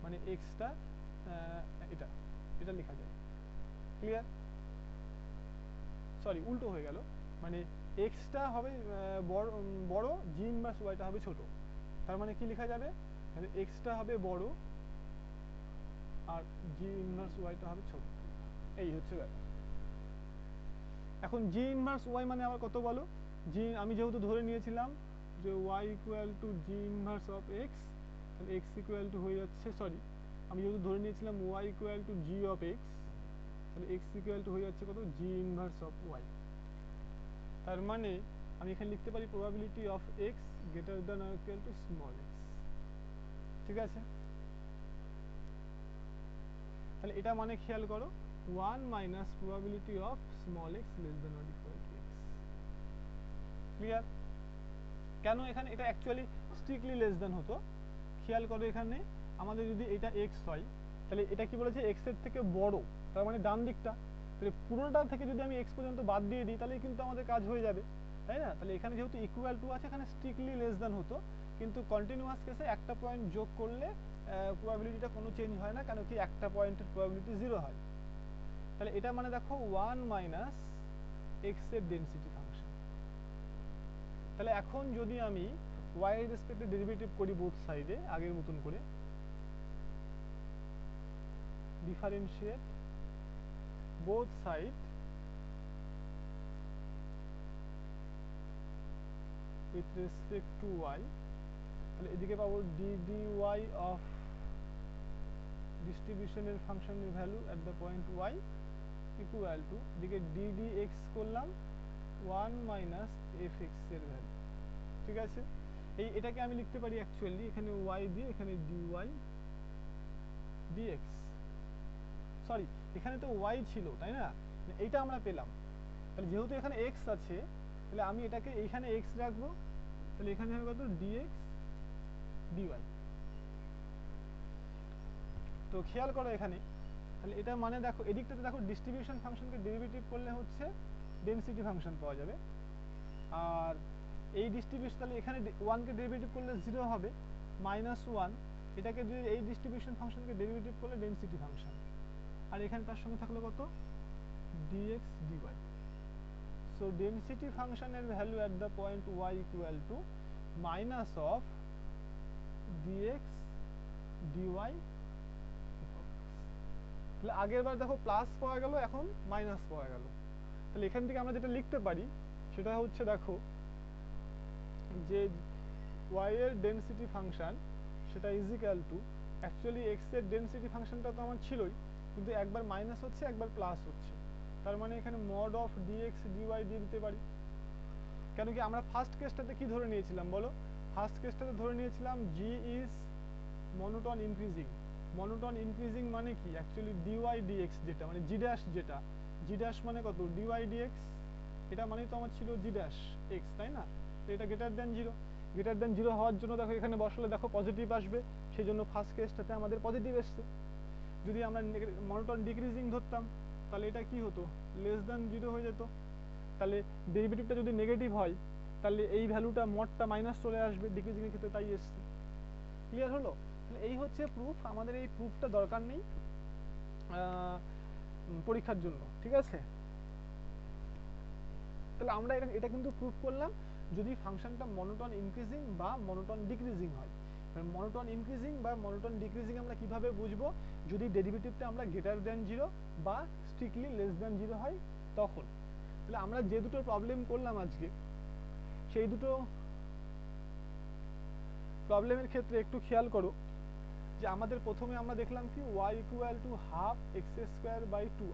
মানে এক্সটা এটা এটা লেখা যায়। ক্লিয়ার? সরি, উল্টো হয়ে গেল, মানে এক্সটা হবে বড়, জি ইনভার্স ওয়াইটা হবে ছোট। তার মানে কি লেখা যাবে? এক্সটা হবে বড় আর জি ইনভার্স ওয়াইটা হবে ছোট। এই হচ্ছে ব্যাপার। এখন জি ইনভার্স ওয়াই মানে আবার কত বলো? জি আমি যেহেতু ধরে নিয়েছিলাম যে Y equal to g inverse of x, তাহলে এক্স ইকুয়াল টু হয়ে যাচ্ছে, সরি, আমি যেহেতু ধরে নিয়েছিলাম y equal to G of x, তাহলে এক্স ইকুয়াল টু হয়ে যাচ্ছে কত? G inverse of y. তার মানে আমি এখানে লিখতে পারি probability of x greater than or equal to small x. ঠিক আছে? তাহলে এটা মানে খেয়াল করো, 1 minus probability of small x less than or equal to x. Clear? কেন এখানে এটা অ্যাকচুয়ালি স্ট্রিক্টলি লেস দ্যান হতো? খেয়াল করো এখানে আমাদের যদি এটা এক্স হয় তাহলে এটা কি বলেছে? এক্স এর থেকে বড়, তার মানে ডান দিকটা। তাহলে পুরোটা থেকে যদি আমি এক্স পর্যন্ত বাদ দিয়ে দিই তাহলে কিন্তু আমাদের কাজ হয়ে যাবে, তাই না? তাহলে এখানে যেহেতু ইকুয়াল টু আছে, এখানে স্ট্রিক্টলি লেস দ্যান হতো, কিন্তু কন্টিনিউয়াস কেসে একটা পয়েন্ট যোগ করলে প্রবাবিলিটিটা কোনো চেঞ্জ হয় না, কেন কি একটা পয়েন্টের প্রবাবিলিটি 0 হয়। তাহলে এটা মানে দেখো 1 মাইনাস এক্স এর ডেনসিটি ফাংশন। তাহলে এখন যদি আমি y এর রেসপেক্টে ডেরিভেটিভ করি বোথ সাইডে আগের মতন করে, differentiate both side with respect to y, তাহলে এদিকে পাবো ডি ডি ওয়াই অফ ডিস্ট্রিবিউশনের ফাংশনের value at the point y equal to এদিকে ডি ডি এক্স করলাম 1 মাইনাস এফ এক্স এর ভ্যালু। ঠিক আছে? এটাকে আমি লিখতে পারি অ্যাকচুয়ালি এখানে y দিয়ে, এখানে dy dx, সরি এখানে তো y ছিল তাই না, এইটা আমরা পেলাম। তাহলে যেহেতু এখানে x আছে তাহলে আমি এটাকে এইখানে x রাখবো, তাহলে এখানে হবে কত? dx dy। তো খেয়াল করো এখানে, তাহলে এটা মানে দেখো এদিকটাতে দেখো ডিস্ট্রিবিউশন ফাংশনকে ডেরিভেটিভ করলে হচ্ছে ডেনসিটি ফাংশন পাওয়া যাবে, আর এই ডিস্ট্রিবিউশন তাহলে এখানে 1 কে ডেরিভেটিভ করলে 0 হবে, -1 এটাকে যদি এই ডিস্ট্রিবিউশন ফাংশনকে ডেরিভেটিভ করলে ডেনসিটি ফাংশন, আর এখানে তার সঙ্গে থাকলো কত? dx dy। So density ফাংশনের value at the point y equal to minus of dx dy f of x। তাহলে আগের বার দেখো প্লাস পাওয়া গেল, এখন মাইনাস পাওয়া গেল। তাহলে এখান থেকে আমরা যেটা লিখতে পারি সেটা হচ্ছে দেখো যে y এর ডেনসিটি ফাংশন সেটা is equal to, actually x এর ডেনসিটি ফাংশনটা তো আমার ছিলই, কিন্তু একবার মাইনাস হচ্ছে একবার প্লাস হচ্ছে, তার মানে এখানে মড অফ dx dy দিয়ে দিতে পারি। কেন কি আমরা ফার্স্ট কেসটাতে কি ধরে নিয়েছিলাম বলো? ফার্স্ট কেসটাতে ধরে নিয়েছিলাম g is monotone increasing. Monotone increasing মানে কি? অ্যাকচুয়ালি dy dx যেটা মানে g ড্যাশ, যেটা g ড্যাশ মানে কত? dy dx, এটা মানেই তো আমার ছিল g ড্যাশ x, তাই না? তো এটা গ্রেটার দেন জিরো হওয়ার জন্য দেখো এখানে বসালে দেখো পজিটিভ আসবে, সেই জন্য ফার্স্ট কেসটাতে আমাদের পজিটিভ এসছে। যদি আমরা মনোটন ডিক্রিজিং ধরতাম তাহলে এটা কি হতো, লেস দেন জিরো হয়ে যেত। তাহলে ডেরিভেটিভটা যদি নেগেটিভ হয় তাহলে এই ভ্যালুটা মডটা মাইনাস চলে আসবে, ডিক্রিজিং এর ক্ষেত্রে তাই এসছে। ক্লিয়ার হলো? তাহলে এই হচ্ছে প্রুফ, আমাদের এই প্রুফটা দরকার নেই পরীক্ষার জন্য, ঠিক আছে? তাহলে আমরা এটা কিন্তু প্রুফ করলাম যদি ফাংশনটা মনোটন ইনক্রিজিং বা মনোটন ডিক্রিজিং হয়। মনোটন ইনক্রিজিং বা মনোটন ডিক্রিজিং আমরা কিভাবে বুঝবো, যদি ডেরিভেটিভটা আমরা গ্রেটার দেন জিরো বা স্ট্রিক্টলি লেস দেন জিরো হয় তখন। তাহলে আমরা যে দুটো প্রবলেম করলাম আজকে, সেই দুটো প্রবলেমের ক্ষেত্রে একটু খেয়াল করো যে আমাদের প্রথমে আমরা দেখলাম কি y equal to half x square by two,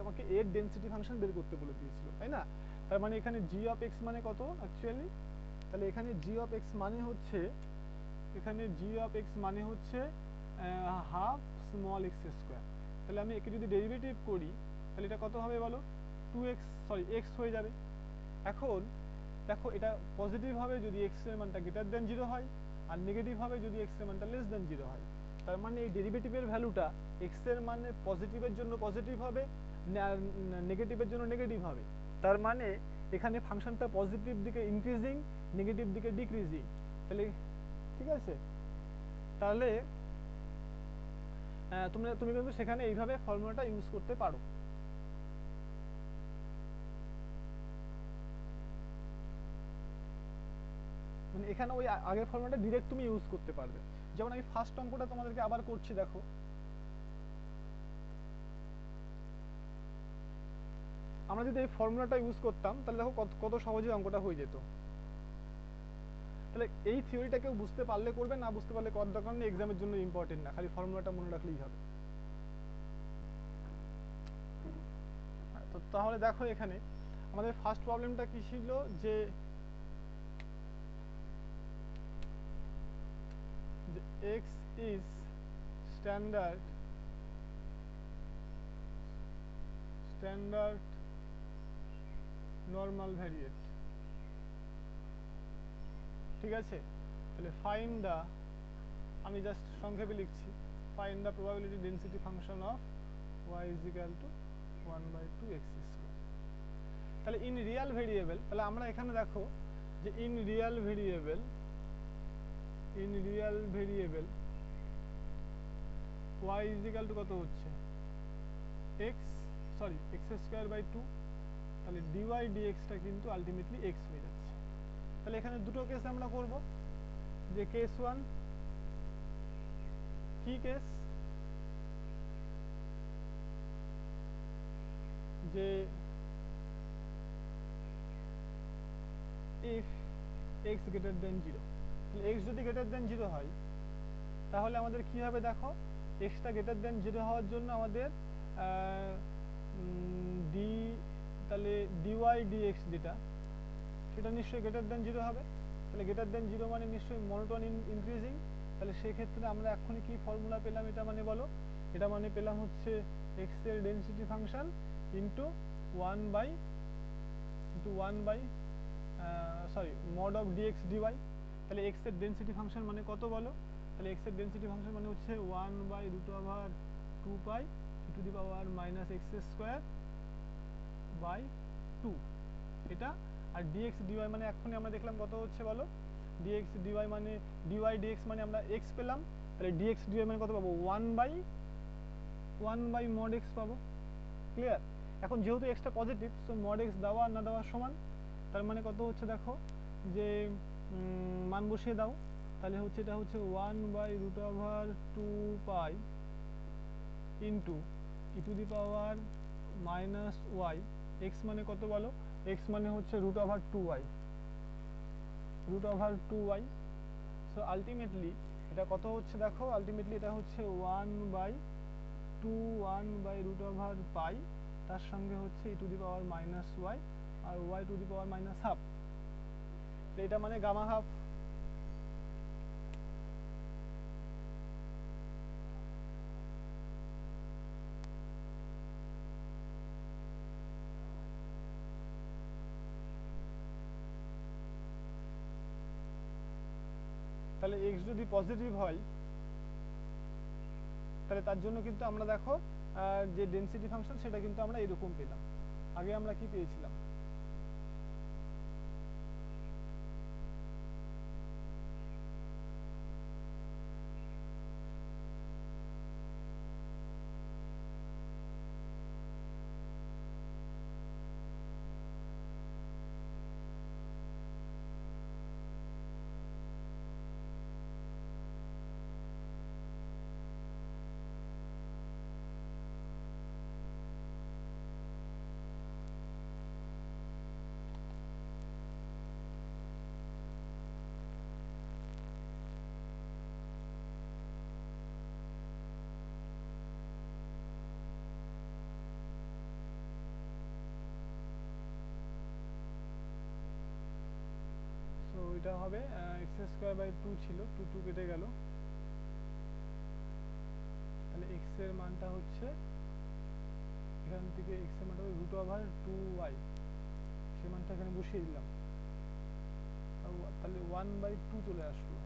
আমাকে এর ডেন্সিটি ফাংশন বের করতে বলে দিয়েছিল, তাই না? তার মানে এখানে জি অফ এক্স মানে কত অ্যাকচুয়ালি, তাহলে এখানে জি অফ এক্স মানে হচ্ছে, এখানে জি অফ এক্স মানে হচ্ছে হাফ স্মল এক্স স্কোয়ার। তাহলে আমি একে যদি ডেরিভেটিভ করি তাহলে এটা কত হবে বলো, টু এক্স, সরি এক্স হয়ে যাবে। এখন দেখো এটা পজিটিভ হবে যদি এক্স এর মানটা গ্রেটার দেন জিরো হয়, আর নেগেটিভ হবে যদি এক্স এর মানটা লেস দেন জিরো হয়। তার মানে এই ডেরিভেটিভের ভ্যালুটা এক্স এর মানে পজিটিভের জন্য পজিটিভ হবে, নেগেটিভের জন্য নেগেটিভ হবে। তার মানে এখানে ফাংশনটা পজিটিভ দিকে ইনক্রিজিং, নেগেটিভ দিকে ডিক্রিজিং। তাহলে ঠিক আছে, তাহলে তুমি কিন্তু সেখানে এইভাবে ফর্মুলাটা ইউজ করতে পারো। মানে এখানে ওই আগের ফর্মুলাটা ডিরেক্ট তুমি ইউজ করতে পারবে। যেমন আমি ফার্স্ট অঙ্কটা তোমাদেরকে আবার করছি, দেখো আমরা যদি এই ফর্মুলাটা ইউজ করতাম তাহলে দেখো কত সহজে অঙ্কটা হয়ে যেত। তাহলে এই থিওরিটা কেউ বুঝতে পারলে করবে, না বুঝতে পারলে করার দরকার নেই, এক্সামের জন্য ইম্পর্টেন্ট না, খালি ফর্মুলাটা মনে রাখলেই হবে। তো তাহলে দেখো এখানে আমাদের ফার্স্ট প্রবলেমটা কি ছিল, যে x is standard normal variate, ঠিক আছে? তাহলে ফাইন্ড দা, আমি জাস্ট সংক্ষেপে লিখছি, find the probability density function of y is equal to 1/2 x square. তাহলে ইন রিয়াল ভেরিয়েবল, তাহলে আমরা এখানে দেখো যে in real variable y is equal to কত হচ্ছে, x, sorry x square by two. তাহলে ডিওয়াই ডিএক্সটা কিন্তু আলটিমেটলি এক্স হয়ে যাচ্ছে। তাহলে এখানে দুটো কেস আমরা করব, যে কেস ওয়ান, কি কেস, যে if x greater then zero, x যদি গ্রেটার দেন জিরো হয় তাহলে আমাদের কি হবে, দেখো এক্সটা গ্রেটার দেন জিরো হওয়ার জন্য আমাদের ডি, তাহলে ডিওয়াই ডিএক্স যেটা, সেটা নিশ্চয়ই গ্রেটার দেন জিরো হবে। তাহলে গ্রেটার দেন জিরো মানে নিশ্চয়ই মনোটন ইনক্রিজিং। তাহলে সেক্ষেত্রে আমরা এখনই কি ফর্মুলা পেলাম, এটা মানে বলো, এটা মানে পেলাম হচ্ছে এক্স এর density function into one by sorry mod of dx dy. তাহলে এক্স এর ডেন্সিটি ফাংশন মানে কত বলো, তাহলে এক্স এর ডেন্সিটি ফাংশন মানে হচ্ছে 1/√2π e to the power minus x square by two, এটা। আর ডিএক্স ডিওয়াই মানে এখনই আমরা দেখলাম কত হচ্ছে বলো, ডিএক্স ডিওয়াই মানে ডিওয়াই ডিএক্স মানে আমরা এক্স পেলাম, তাহলে ডিএক্স ডিওয়াই মানে কত পাবো, 1/1 মড এক্স পাবো। ক্লিয়ার? এখন যেহেতু extra positive, so mod x দেওয়া আর না দেওয়া সমান। তার মানে কত হচ্ছে দেখো, যে মান বসিয়ে দাও, তাহলে হচ্ছে এটা হচ্ছে 1/√2π into e to the power minus y, x মানে কত বলো, এক্স মানে হচ্ছে √2y, সো আলটিমেটলি এটা কত হচ্ছে দেখো, আলটিমেটলি এটা হচ্ছে 1/2 তার সঙ্গে হচ্ছে e to the power minus y, আর y to the power minus half, এটা মানে গামা হাফ। তাহলে x যদি পজিটিভ হয় তাহলে তার জন্য কিন্তু আমরা দেখো যে ডেনসিটি ফাংশন সেটা কিন্তু আমরা এরকম পেলাম। আগে আমরা কি পেয়েছিলাম? তো এটা হবে এক্স স্কোয়ার বাই টু ছিল, টু টু কেটে গেল, তাহলে এক্স এর মানটা হচ্ছে এখান থেকে এক্স এর মানটা হবে রুট ওভার টু ওয়াই, সেই মানটা এখানে বসিয়ে দিলাম, তাহলে ওয়ান বাই টু চলে আসলো।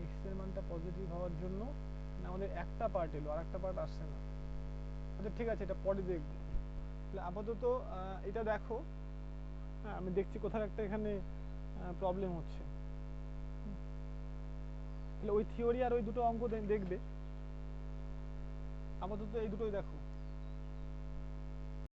এক্স এর মানটা পজিটিভ হওয়ার জন্য আমাদের একটা পার্ট এলো, আর একটা পার্ট আসছে না। আচ্ছা ঠিক আছে, এটা পরে দেখবো। তাহলে আপাতত এটা দেখো, হ্যাঁ আমি দেখছি কোথাও একটা এখানে প্রবলেম হচ্ছে। তাহলে ওই থিওরি আর ওই দুটো অঙ্ক দেখবে, আপাতত এই দুটোই দেখো।